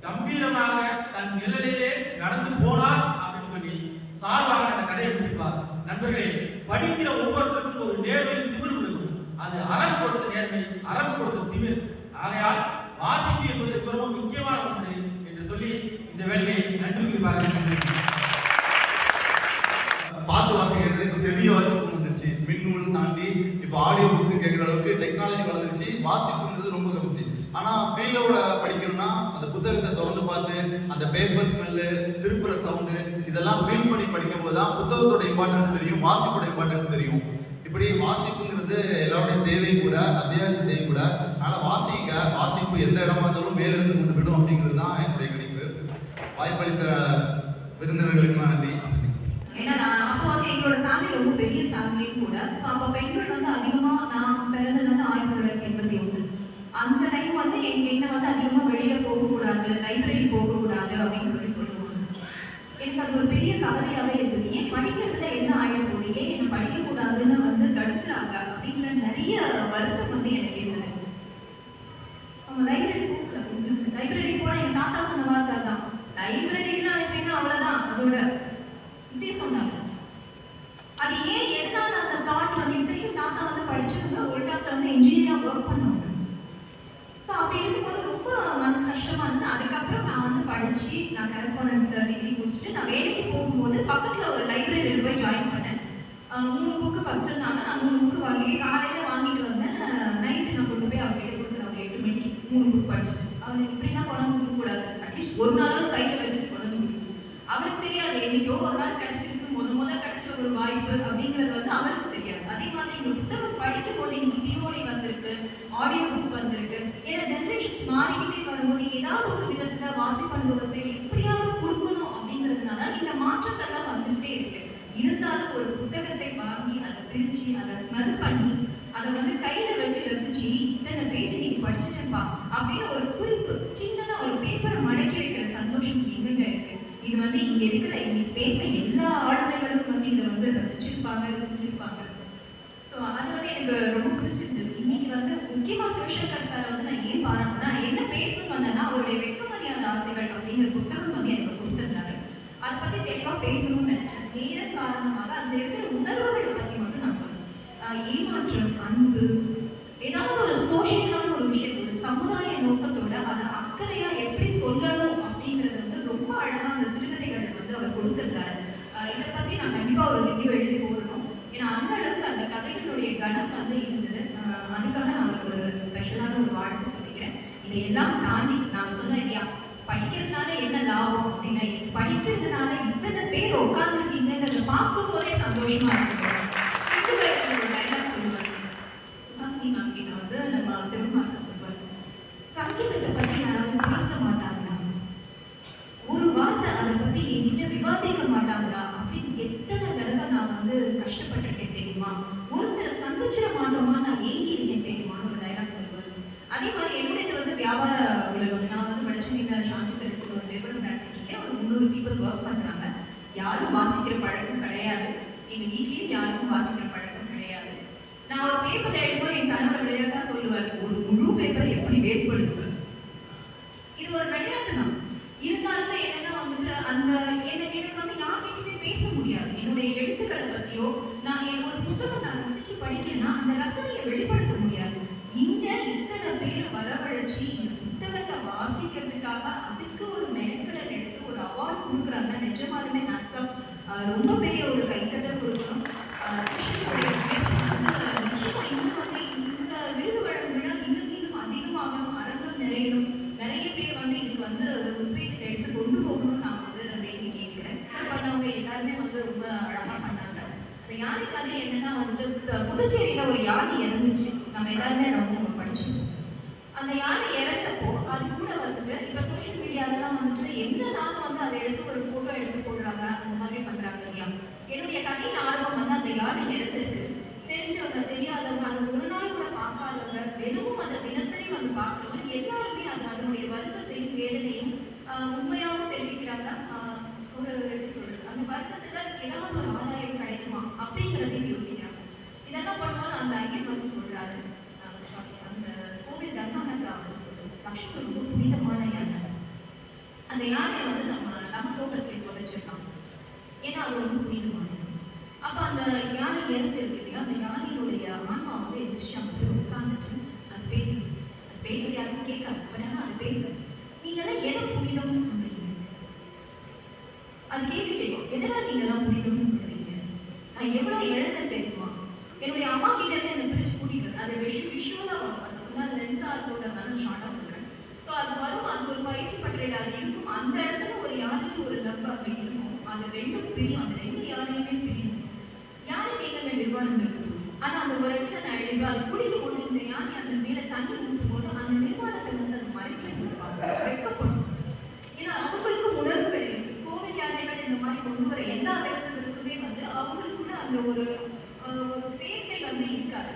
கம்பீரமாக தன் நிழலிலே நடந்து போனார் அப்படின்னு சொல்லி சார்பாக அந்த கதையை முடிப்பார். நண்பர்களே, படிக்கிற ஒவ்வொருத்தருக்கும் ஒரு நேர்மை திமிர் இருக்கும். அது அறம் கொடுத்த நேர்மை, அறம் கொடுத்த திமிர். ஆகையால் வாசிப்பு என்பது ரொம்ப முக்கியமான ஒன்று என்று சொல்லி இந்த வேலையை நன்றி கூறுவார்கள். பாட்டு வாசிக்கிறது இப்போ செவிய வாசிப்பு வந்துருச்சு. மின்னூல் தாண்டி இப்போ ஆடியோ புக்ஸ் கேட்குற அளவுக்கு டெக்னாலஜி வளர்ந்துருச்சு. வாசிப்புங்கிறது ரொம்ப கம்மிச்சு. ஆனால் ஃபீல்டோட படிக்கணும்னா அந்த புத்தகத்தை திறந்து பார்த்து அந்த பேப்பர் ஸ்மெல்லு, திருப்புற சவுண்டு இதெல்லாம் ஃபீல் பண்ணி படிக்கும் போது தான் புத்தகத்தோட இம்பார்ட்டன்ஸ் தெரியும், வாசிப்போட இம்பார்ட்டன்ஸ் தெரியும். இப்படி வாசிப்புங்கிறது எல்லாருடைய தேவை கூட, அத்தியாவசிய தேவை கூட. அதனால் வாசிப்பு எந்த இடமா இருந்தாலும் மேலிருந்து கொண்டு விடும் அப்படிங்கிறது தான் என்னுடைய கணிப்பு. வாய்ப்பளித்த விருந்தினர்களுக்கு நன்றி. ஃபேமிலி ரொம்ப பெரிய ஃபேமிலியும் கூட. ஸோ அப்போ பெண்கள் வந்து அதிகமாக, நான் பிறந்தது வந்து 1981. அந்த டைம் வந்து என்ன வந்து அதிகமாக வெளியில் போகக்கூடாது, லைப்ரரி போகக்கூடாது அப்படின்னு சொல்லுவாங்க. எனக்கு அது ஒரு பெரிய கவலையாகவே இருந்தது. ஏன் படிக்கிறதுல என்ன ஆகிட போகுது, ஏன் என்னை படிக்கக்கூடாதுன்னு வந்து தடுக்கிறாங்க அப்படிங்கிற நிறைய வருத்தம் வந்து எனக்கு இருந்தது. அவங்க லைப்ரரி போகல. லைப்ரரி போனால் எங்கள் தாத்தா சொன்ன வார்த்தை தான், லைப்ரரிக்குலாம் அனுப்பினா அவ்வளோதான், அதோட இப்படியே சொன்னாங்க. அது ஏன் எதனால அந்த தாட் வந்து, இத்தனைக்கும் தாத்தா வந்து படிச்சவங்க ஓல்டாஸில் வந்து இன்ஜினியராக ஒர்க் பண்ணுவாங்க. ஸோ அப்படி இருக்கும்போது ரொம்ப மனசு கஷ்டமாக இருந்தது. அதுக்கப்புறம் நான் வந்து படித்து நான் கரஸ்பாண்டன்ஸ் டிகிரி முடிச்சுட்டு நான் வேலைக்கு போகும்போது பக்கத்தில் ஒரு லைப்ரரியில் போய் ஜாயின் பண்ணேன். 3 புக்கு ஃபஸ்ட்டு இருந்தாங்க. நான் 3 புக்கு வாங்கிட்டு காலையில் வாங்கிட்டு வந்தேன். நைட்டு நான் கொண்டு போய் அவர்கிட்ட கொடுக்குறேன். அவர் 8 மணிக்கு 3 புக் படிச்சுட்டு, அவர் இப்படிலாம் கொண்டாந்து கொடுக்கக்கூடாது, அட்லீஸ்ட் ஒரு நாளாவது கையில் வச்சுட்டு கொண்டாந்து கொடுக்கணும். அவருக்கு தெரியாது, என்னைக்கோ ஒரு நாள் கிடைச்சிருக்கு, முதல் கிடைச்ச ஒரு வாய்ப்பு அப்படிங்கிறது வந்து அவருக்கு தெரியாது. அதே மாதிரி இந்த புத்தகம் படிக்கும் போது இன்னைக்கு டிஓடி வந்திருக்கு, ஆடியோ புக்ஸ் வந்திருக்கு. ஏன்னா ஜென்ரேஷன்ஸ் மாறிக்கிட்டே வரும்போது ஏதாவது ஒரு விதத்தில் வாசிப்பு அனுபவத்தை எப்படியாவது கொடுக்கணும் அப்படிங்கிறதுனால இந்த மாற்றங்கள்லாம் வந்துகிட்டே இருக்கு. இருந்தாலும் ஒரு புத்தகத்தை வாங்கி அதை பிரித்து அதை ஸ்மெல் பண்ணி அதை வந்து கையில் வச்சு ரசிச்சு இத்தனை பேஜ் நீங்க படிச்சுட்டேன்பா அப்படின்னு ஒரு குறிப்பு சின்னதாக ஒரு பேப்பரை மடக்கி வைக்கிற சந்தோஷம் எங்கெங்க இருக்கு. இது வந்து இங்க இருக்கிற இன்னைக்கு பேசின எல்லா ஆளுமைகளும் வந்து இதை வந்து ரசிச்சிருப்பாங்க. ஸோ அது வந்து எனக்கு ரொம்ப பிடிச்சிருந்தது. இன்னைக்கு வந்து முக்கியமா சிவசங்கர் சார் வந்து நான் ஏன் பாராட்டணும்னா, நான் என்ன பேசணும் வந்தேன்னா அவருடைய வெட்க மரியாதை ஆசைகள் அப்படிங்கிற புத்தகம் வந்து எனக்கு கொடுத்திருந்தாரு. அதை பத்தி தெளிவா பேசணும்னு நினைச்சேன். நேரம் காரணமாக அந்த இருக்கிற உணர்வுகளை பத்தி மட்டும் நான் சொல்றேன். ஏமாற்றம், அன்பு, ஏதாவது ஒரு சோஷியலான ஒரு விஷயத்தை ஒரு சமுதாய நோக்கத்தோட அதை அக்கறையா எப்படி சொல்லணும் அப்படிங்கிறது வந்து ரொம்ப அழகா அந்த சிறுகதைகள் வந்து அவர் கொடுத்திருந்தாரு. இதை பத்தி நான் கண்டிப்பா ஒரு ரிவ்யூ எழுதி போடணும். ஏன்னா அந்த அளவுக்கு அந்த கதைகளுடைய கணம் வந்து இருந்தது. அதுக்காக நான் அவருக்கு ஒரு ஸ்பெஷலான ஒரு வாழ்த்து சொல்லிக்கிறேன். இதையெல்லாம் தாண்டி நான் சொன்னேன் இல்லையா, படிக்கிறதுனால என்ன லாபம் அப்படின்னா, இன்னைக்கு படிக்கிறதுனால இத்தனை பேர் உட்காந்துருக்கீங்கன்றத பார்க்கும் போதே சந்தோஷமா இருக்கு. ஒரு டைலாக் சொல்லுவாங்க, சுஹாசினி மேம் கிட்ட வந்து நம்ம சிவன் மாஸ்டர் சொல்லுவார், சங்கீதத்தை பத்தி யாராவது பேச மாட்டாங்களா, ஒரு வார்த்தை அதை பத்தி என்கிட்ட விவாதிக்க மாட்டாங்களா அப்படின்னு எத்தனை தடவை நான் வந்து கஷ்டப்பட்டிருக்கேன் தெரியுமா, ஒருத்தரை சந்திச்சிட மாட்டோமா நான் ஏங்கி இருக்கேன் தெரியுமான்னு ஒரு டைலாக் சொல்லுவார். அதே மாதிரி என்னுடைய வந்து வியாபார உலகம், நான் வந்து வடச்சென்னையில சாந்தி சர்வீஸில் ஒரு நிறுவனம் நடத்திருக்கேன். ஒரு 300 பீப்புள் ஒர்க் பண்றாங்க. யாரும் வாசிக்கிற பழக்கம் கிடையாது, எங்க வீட்லயும் யாருக்கும் வாசிக்கிற பழக்கம் கிடையாது. நான் ஒரு பேப்பர் எழுதும்போது என் கணவர் விளையாட்டா சொல்லுவார், ஒரு முழு பேப்பர் எப்படி வேஸ்ட் பண்ணுவார். இது ஒரு விளையாட்டு தான். இருந்தாலுமே என்னன்னா வந்துட்டு அந்த எனக்கு வந்து யார்கிட்டயுமே பேச முடியாது. என்னுடைய எழுத்துக்களை பத்தியோ நான் ஒரு புத்தகம் நான் ரசிச்சு படிக்கிறேன்னா அந்த ரசனையை வெளிப்படுத்த முடியாது. இங்க இத்தனை பேர் வரவழைச்சு இந்த புத்தகத்தை வாசிக்கிறதுக்காக அதுக்கு ஒரு மெனக்கடல் எடுத்து ஒரு அவார்டு கொடுக்குறாங்க. நிஜமாலுமே ஹேட்ஸ்ஆஃப், ரொம்ப பெரிய ஒரு கைத்தட்டல் கொடுக்கணும். முயற்சி நிச்சயமா இன்னும் வந்து இந்த விருது வழங்கும் விழா இன்னும் அதிகமாகணும், அரங்கம் நிறையணும், நிறைய பேர் வந்து இதுக்கு வந்து உத்வேகத்தை எடுத்து கொண்டு போகணும்னு நான் வந்து வேண்டி கேட்கிறேன். பண்ணவங்க எல்லாருமே வந்து ரொம்ப அழகா பண்ணாங்க. அந்த யானை கதை என்னன்னா வந்துட்டு, புதுச்சேரியில ஒரு யானை இறந்துச்சு. நம்ம எல்லாருமே நம்ம படிச்சிருக்கோம். அந்த யானை இறந்தப்போ அது கூட வந்துட்டு இப்ப சோஷியல் மீடியாலலாம் வந்துட்டு என்னன்னாலும் வந்து அதை எடுத்து ஒரு போட்டோ எடுத்து போடுறாங்க, அந்த மாதிரி பண்றாங்க இல்லையா. என்னுடைய கதையின் ஆர்வம் வந்து அந்த யானை இறந்துருக்கு, தெரிஞ்சவங்க தெரியாதவங்க, அது ஒரு நாள் கூட பார்க்காதவங்க, தினமும் அதை தினசரி வந்து பார்க்குறவங்க எல்லாருமே அதனுடைய வருத்தத்தையும் வேதனையும் உண்மையாகவும் தெரிவிக்கிறாங்க. ஒரு எப்படி சொல்றது, அந்த வருத்தத்துல ஏதாவது ஒரு ஆதாயம் கிடைக்குமா அப்படிங்கிறதையும் யோசிக்கிறாங்க. இதெல்லாம் பண்ணும்போது அந்த ஐயன் வந்து சொல்றாரு, அந்த கோவில் தர்மகர்த்தா வந்து சொல்றாரு, லக்ஷ்மி ரொம்ப புனிதமான யானை, அந்த யானையை வந்து நம்ம தோட்டத்தில் புதைச்சிருக்காங்க, ஏன்னா அது ரொம்ப புனிதமானது. அப்ப அந்த யானை இறந்து இருக்கு இல்லையா, அந்த யானையினுடைய ஆன்மா வந்து எதிர்த்து அங்கே போய் உட்கார்ந்துட்டு அது பேசுறது யாருக்கும் கேட்காது, பட் அது பேசுது. நீங்களாம் எதை புனிதம்னு சொல்றீங்க, அது கேள்வி கேட்கும். எதெல்லாம் நீங்களாம் புனிதம்னு சொல்றீங்க, நான் எவ்வளவு இழந்த தெரியுமா, என்னுடைய அம்மா கிட்ட இருந்து என்னை பிரிச்சு கூட்டிட்டு அதை விஷுவலா வரும். அது சொன்னா லென்த்தா இருக்கோன்றதுனால ஷார்ட்டா சொல்றேன். ஸோ அது வரும், அது ஒரு பயிற்சி பண்றது அது இருக்கும். அந்த இடத்துல ஒரு யானைக்கு ஒரு நம்ப அங்க இருக்கும், அது ரெண்டும் பிரியும், அந்த 2 யானையுமே பிரியும். யானைக்கு எங்க நிர்வாணம் இருக்கும், ஆனா அந்த ஒரு இடத்துல நான் எழுதி அது குடிக்கும் போது இந்த யானை அந்த மேல தண்ணி ஊற்றும் போது அந்த நிர்வாணத்தை வந்து அது மறைக்க முடிவாங்க, வெக்கப்படும். ஏன்னா அவங்களுக்கும் உணர்வுகள் இருக்கு. கோவில் யானைகள் இந்த மாதிரி கொண்டு வர எல்லா விளக்குகளுக்கும் பொழுதுமே வந்து அவங்களுக்குள்ள அந்த ஒரு ஒரு சேர்க்கை வந்து இருக்காது.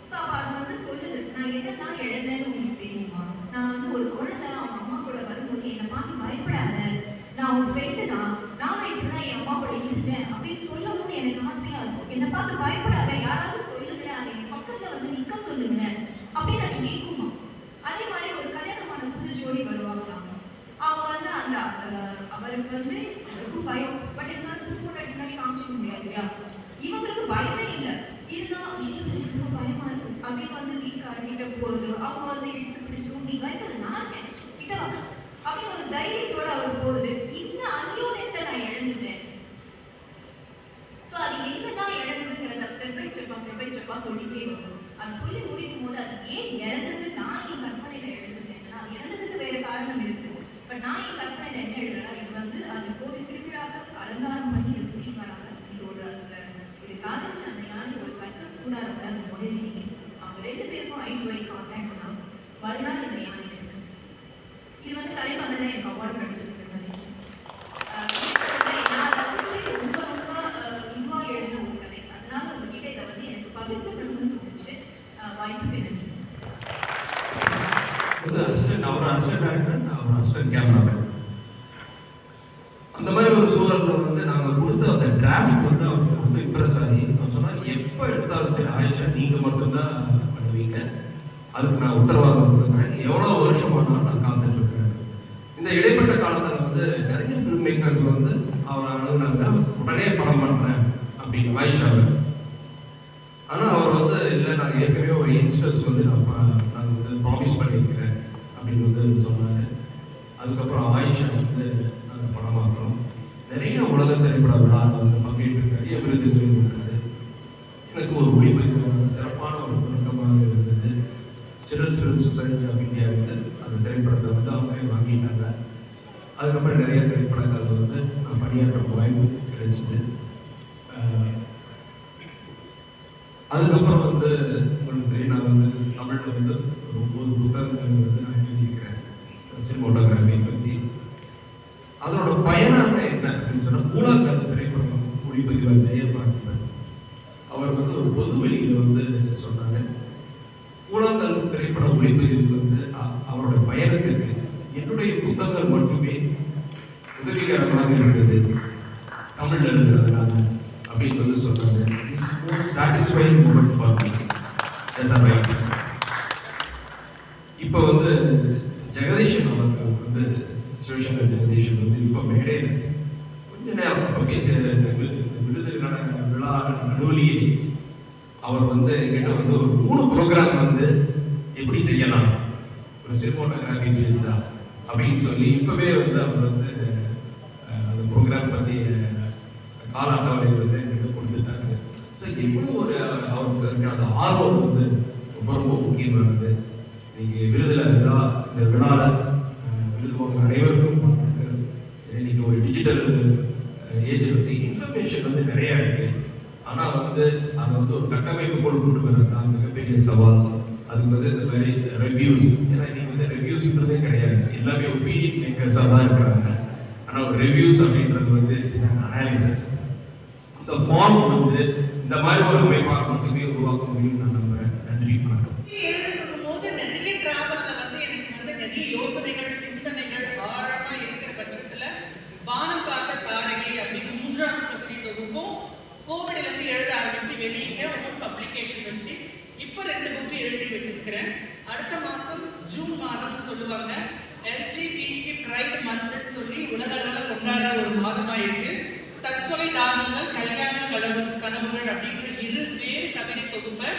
ஸோ அப்போ அது வந்து சொல்லுது, நான் எதெல்லாம் இழந்தேன்னு உங்களுக்கு தெரியுமா? நான் வந்து ஒரு குழந்தை அவங்க அம்மா கூட வரும்போது என்னை பார்த்து பயப்படாத, நான் உன் ஃப்ரெண்டு தான், நானும் இப்படி தான் என் அம்மா கூட இருந்தேன் அப்படின்னு சொல்லணும்னு எனக்கு ஆசையா இருக்கும். என்னை பார்த்து பயப்படாத, யாராவது சொல்லுங்க, அதை என் பக்கத்துல வந்து நிற்க சொல்லுங்க அப்படின்னு அது கேட்குமா. அதே மாதிரி ஒரு கல்யாணமான புது ஜோடி வருவாங்களாம். அவங்க வந்து அந்த அவருக்கு வந்து அவருக்கும் பயம், பட் இருந்தாலும் புது பொண்ணு முன்னாடி காமிச்சிக்க முடியாது இல்லையா. இவங்களுக்கு பயமே இல்லை, இருந்தா எனக்கு ரொம்ப பயமா இருக்கு அப்படின்னு வந்து வீட்டுக்காரர்கிட்ட போறது, அவங்க வந்து எடுத்து பிடிச்சிட்டு நீ பயப்பட நான் இருக்கேன் கிட்ட வாங்க அப்படின்னு ஒரு தைரியத்தோட அவர் போறது. இந்த அந்யோன்யத்தை நான் இழந்துட்டேன். ஸோ அது என்னதான் இழந்ததுங்கிறத ஸ்டெப் பை ஸ்டெப்பா சொல்லிட்டே வரும். அது சொல்லி முடிக்கும் போது அது ஏன் இழந்தது, நான் என் கற்பனையில எழுதுனேன், அது இறந்ததுக்கு வேற காரணம் இருக்கு, பட் நான் என் கற்பனையில என்ன எழுதுறேன்னா இது வந்து அந்த கோவில் திருவிழாக்கு அலங்காரம் பண்ணி எப்படி வராங்க இதோட அந்த இது காலேஜ் அந்த யானை ஒரு சர்க்கஸ் கூட அந்த மொழி அவங்க 2 பேருக்கும் 5 ரூபாய்க்கு கான்டாக்ட் பண்ணாங்க. மறுநாள் இந்த யானை இருக்கு. இது வந்து கலைமகள்ல எனக்கு அவார்டு கிடைச்சிருக்கு. நான் ரசிச்சு ரொம்ப இதுவா எழுதின ஒரு கதை, அதனால உங்ககிட்ட இதை வந்து எனக்கு பகிர்ந்துக்கணும்னு தோணுச்சு. வாய்ப்புக்கு நன்றி. அவர் அசிஸ்டன்ட் டைரக்டர், அவர் அசிஸ்டன்ட் கேமராமேன். அந்த மாதிரி ஒரு சூழல்ல வந்து நாங்கள் கொடுத்த அந்த டிராஃப்ட் வந்து அவருக்கு ரொம்ப இம்ப்ரெஸ் ஆகி நான் சொன்னால் எப்போ எடுத்தாலும் சரி ஆயிஷா நீங்கள் மட்டும்தான் பண்ணுவீங்க, அதுக்கு நான் உத்தரவாதம் கொடுக்குறேன், எவ்வளோ வருஷமானாலும் நான் காத்துட்டு இருக்கிறேன். இந்த இடைப்பட்ட காலத்தில் வந்து நிறைய ஃபிலிம் மேக்கர்ஸ் வந்து அவரை அணுகுனாங்க, உடனே படம் பண்ணுறேன் அப்படின்னு ஆயிஷாவை. ஆனால் அவர் வந்து இல்லை, நான் ஏற்கனவே ஒரு யங்ஸ்டர்ஸ் வந்து நான் வந்து ப்ராமிஸ் பண்ணியிருக்கிறேன் அப்படின்னு வந்து சொன்னார். அதுக்கப்புறம் ஆயிஷா வந்து நாங்கள் படமாக்குறோம். நிறைய உலக திரைப்பட விழாவில் வந்து பங்கேற்று நிறைய விருதுகள் கொடுக்குறது எனக்கு ஒரு ஒளிப்பதிவான சிறப்பான ஒரு தொடக்கமாக இருந்தது. Children's film society of India வந்து அந்த திரைப்படத்தை வந்து அவங்க வாங்கிட்டாங்க. அதுக்கப்புறம் நிறைய திரைப்படங்கள் வந்து நான் பணியாற்ற வாய்ப்பு கிடைச்சிது. அதுக்கப்புறம் வந்து உங்களுக்கு தெரியும், நான் வந்து தமிழில் வந்து ஒரு 9 புத்தகங்கள் வந்து நான் எழுதியிருக்கிறேன் சினிமோட்டோகிராஃபி பற்றி. அதனோட பயனாக என்ன அப்படின்னு சொன்னால், கூழாங்கல் திரைப்படம் ஒளிப்பதிவாளர் ஜெயபார்த்திபன் அவர் வந்து ஒரு பொது வெளியில் வந்து சொன்னாங்க, கூழாங்கல் திரைப்பட ஒளிப்பதிவு வந்து அவரோட பயணத்திற்கு என்னுடைய புத்தகங்கள் மட்டுமே உதவிகரமாக இருந்தது தமிழில் எழுதுறதுனால அப்படின்னு வந்து சொன்னாங்க. Satisfying moment for me yes or right. இப்போ வந்து ஜெகதீஷன் அவர்கள் வந்து சிவசங்கர் ஜெகதீஷன் வந்து இப்போ மேடையில் கொஞ்ச நேரம் இப்போ பேசிய விருதுகள விழா நடுவலியே அவர் வந்து என்கிட்ட வந்து ஒரு 3 ப்ரோக்ராம் வந்து எப்படி செய்யலாம் ஒரு சினிமோட்டோகிராஃபி பேஸ்டா அப்படின்னு சொல்லி இப்போவே வந்து அவர் வந்து அந்த ப்ரோக்ராம் பற்றி கால அட்டவணை வந்து என்கிட்ட கொடுத்துட்டாங்க. ஸோ எப்படி ஒரு அவருக்கு இருக்க அந்த ஆர்வம் வந்து ரொம்ப ரொம்ப முக்கியமானது. நீங்கள் விருதில் இந்த விழாவில் விருது வாங்க அனைவருக்கும் இன்னைக்கு ஒரு டிஜிட்டல் ஏஜில் வந்து இன்ஃபர்மேஷன் வந்து நிறையா இருக்குது. ஆனால் வந்து அதை வந்து ஒரு கட்டமைப்புக்குள் கொண்டு வர்றது தான் மிகப்பெரிய சவால். அதுக்கு வந்து இந்த மாதிரி ரிவ்யூஸ், ஏன்னா இன்னைக்கு வந்து ரிவ்யூஸ்ன்றதே கிடையாது, எல்லாமே ஒப்பீனியன் மேக்கர்ஸாக தான் இருக்கிறாங்க. ஆனால் ஒரு ரிவ்யூஸ் அப்படின்றது வந்து அனாலிசிஸ், அந்த ஃபார்ம் வந்து இந்த மாதிரி ஒரு அமைப்பாக மட்டுமே உருவாக்க முடியும்னு நான் நம்புகிறேன். நன்றி, வணக்கம். போது நிறைய டிராவல்ல வந்து எனக்கு வந்து நிறைய யோசனைகள் சிந்தனைகள் ஆழமா இருக்கிற பட்சத்துல வானம் பார்த்த தாரகை அப்படின்னு 3ஆம் தொகுதி தொகுப்பும் கோவிட்ல இருந்து எழுத ஆரம்பிச்சு வெளியிட்ட ஒரு பப்ளிகேஷன் வச்சு இப்போ 2 புக்கு எழுதி வச்சிருக்கிறேன். அடுத்த மாசம் ஜூன் மாதம் சொல்லுவாங்க எல்ஜிபிடி பிரைட் மந்த்னு சொல்லி உலக அளவில் கொண்டாடுற ஒரு மாதமா இருக்கு. தற்கொலை தானங்கள் கல்யாண கனவுகள் அப்படிங்கிற 2 வேறு கவிதை தொகுப்பை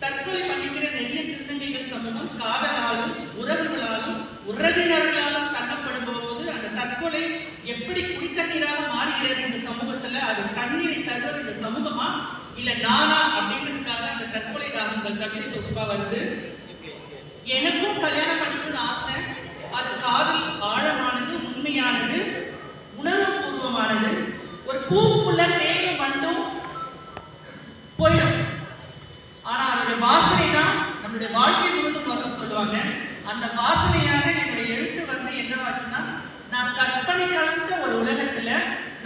தற்கொலை பண்ணிக்கிற நிறைய திருநங்கைகள் சமூகம் காதலாலும் உறவுகளாலும் உறவினர்களாலும் தள்ளப்படும் போது அந்த தற்கொலை எப்படி குடித்தண்ணீராக மாறுகிறது இந்த சமூகத்துல, அது தண்ணீரை தருவது இந்த சமூகமா இல்ல நானா அப்படின்றதுக்காக அந்த தற்கொலை தாகங்கள் கவிதை தொகுப்பா வருது. எனக்கும் கல்யாணம் பண்ணிக்கணும்னு ஆசை. அது காதல் ஆழமானது, உண்மையானது, உணர்வுபூர்வமானது. ஒரு பூவுக்குள்ள தேனும் மண்டும் போயிடும், ஆனா அதோட வாசனை தான் நம்மளுடைய வாழ்க்கை முழுவதும் வரும் சொல்லுவாங்க. அந்த வாசனையாக என்னுடைய எழுத்து வந்து என்னவாச்சுன்னா, நான் கற்பனை கலந்த ஒரு உலகத்துல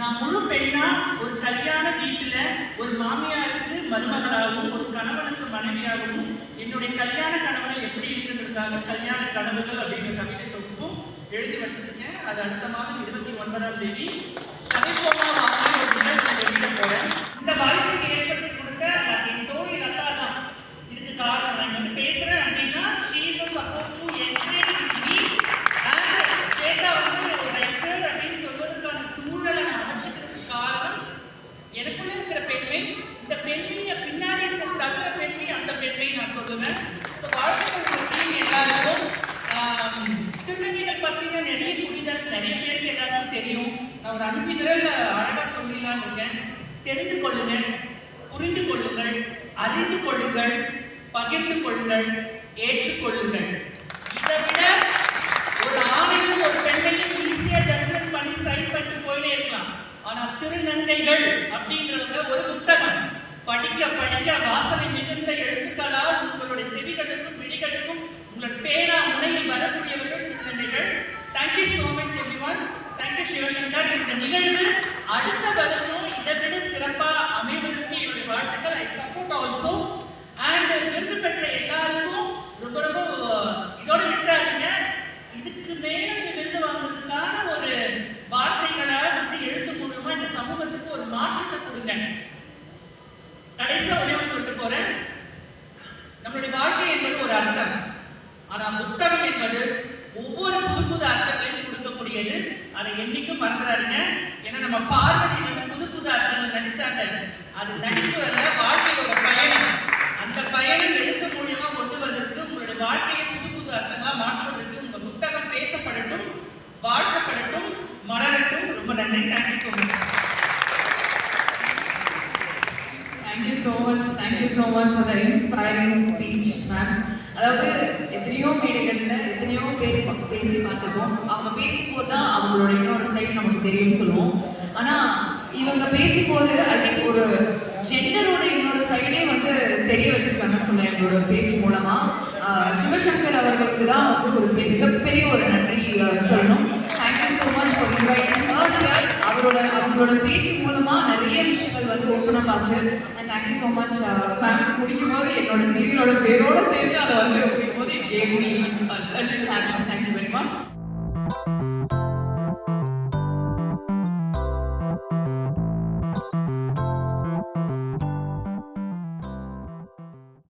நான் நான் முழு பெண்ணா ஒரு கல்யாண வீட்டுல ஒரு மாமியாருக்கு மருமகளாகவும் ஒரு கணவனுக்கு மனைவியாகவும் என்னுடைய கல்யாண கனவுகள் எப்படி இருக்குன்றதுக்காக கல்யாண கனவுகள் அப்படின்ற கவிதை தொகுப்பும் எழுதி வச்சிருக்கேன். அது அடுத்த மாதம் 29ஆம் தேதி கதைப்போமா வாங்க ஒரு நிகழ்ச்சி வெளியிட போறேன். இந்த வாய்ப்பை ஏற்படுத்தி கொடுத்த என் தோழி லதா தான் இதுக்கு காரணம். நான் வந்து பேசுறேன் அப்படின்னா she is a support to encourage me and சேட்டா வந்து ஒரு ரைட்டர் அப்படின்னு சொல்வதற்கான சூழலை நான் அமைச்சிக்கிறதுக்கு காரணம் எனக்குள்ள இருக்கிற பெண்மை, இந்த பெண்மையை பின்னாடி இருக்க தகுந்த பெண்மை, அந்த பெண்மை நான் சொல்லுவேன். ஸோ வாழ்க்கைகள் டீம் எல்லாருக்கும் திருநங்கைகள் பற்றின நிறைய புரிதல் நிறைய பேருக்கு எல்லாருக்கும் தெரியும். நான் ஒரு 5 விரல் அழகா சொல்லிடலான்னு இருக்கேன். தெரிந்து கொள்ளுங்கள், புரிந்து கொள்ளுங்கள், அறிந்து கொள்ளுங்கள், பகிர்ந்து கொள்ளுங்கள், ஏற்றுக்கொள்ளுங்கள். இதை விட ஒரு ஆணையும் ஒரு பெண்ணையும் ஈஸியா ஜட்மெண்ட் பண்ணி சைட் பண்ணிட்டு போயிட்டே இருக்கலாம். ஆனா திருநங்கைகள் அப்படின்றவங்க ஒரு புத்தகம் படிக்க படிக்க வாசனை மிகுந்த எழுத்துக்களால் உங்களுடைய செவிகளுக்கும் விழிகளுக்கும் உங்கள் பேனா முனையில் வரக்கூடியவர்கள் திருநங்கைகள். Thank you so much everyone. Thank you Sivasankar. இந்த நிகழ்வு அடுத்த வருஷம் இதை விட சிறப்பா அமைவதற்கு என்னுடைய வாழ்த்துக்கள். I support also. அண்ட் விருது பெற்ற எல்லாருக்கும் ரொம்ப ரொம்ப இதோட விட்டுறாதீங்க. இதுக்கு மேல நீங்க விருது வாங்குறதுக்கான ஒரு வார்த்தைகளை வந்து எழுத்து மூலமா இந்த சமூகத்துக்கு ஒரு மாற்றத்தை கொடுங்க. கடைசியா ஒரே சொல்லிட்டு போறேன். நம்மளுடைய வாழ்க்கை என்பது ஒரு அர்த்தம். ஆனா புத்தகம் என்பது ஒவ்வொரு புது புது அர்த்தங்களையும் கொடுக்கக்கூடியது. அதை என்னைக்கும் மறந்துடாதீங்க. ஏன்னா நம்ம பார்வதி வந்து புது புது அர்த்தங்கள் நடிச்சாங்க. அது நடிப்பு அல்ல, வாழ்க்கையோட பயணம். அந்த பயணம் எழுத்து மூலியமா கொண்டு வந்ததுக்கு உங்களுடைய வாழ்க்கையை புது புது அர்த்தங்களா மாற்றுவதற்கு உங்க புத்தகம் பேசப்படட்டும், வாழ்க்கப்படட்டும், மலரட்டும். ரொம்ப நன்றி. Thank you so much. Thank you so much for the inspiring speech, ma'am. அதாவது எத்தனையோ மேடைகள்ல எத்தனையோ பேர் பேசி பார்த்துருக்கோம். அவங்க பேசும்போது தான் அவங்களோட இன்னொரு சைடு நமக்கு தெரியும்னு சொல்லுவோம். ஆனா இவங்க பேசும்போது ஐ திங்க் ஒரு ஜெண்டரோட இன்னொரு சைடே வந்து தெரிய வச்சிருக்காங்கன்னு சொல்லுவேன் எங்களோட பேச்சு மூலமா. சிவசங்கர் அவர்களுக்கு தான் வந்து ஒரு மிகப்பெரிய ஒரு நன்றி சொல்லணும். Thank you so much for inviting her here. அவங்களோட பேச்சு மூலமா நிறைய விஷயங்கள் வந்து ஓப்பன் ஆச்சு. And thank you so much ma'am. குடிக்கும் போது என்னோட சீரியலோட பேரோட சேர்த்து அதை வந்து குடிக்கும் போது it gave me a little happiness. Thank you very much.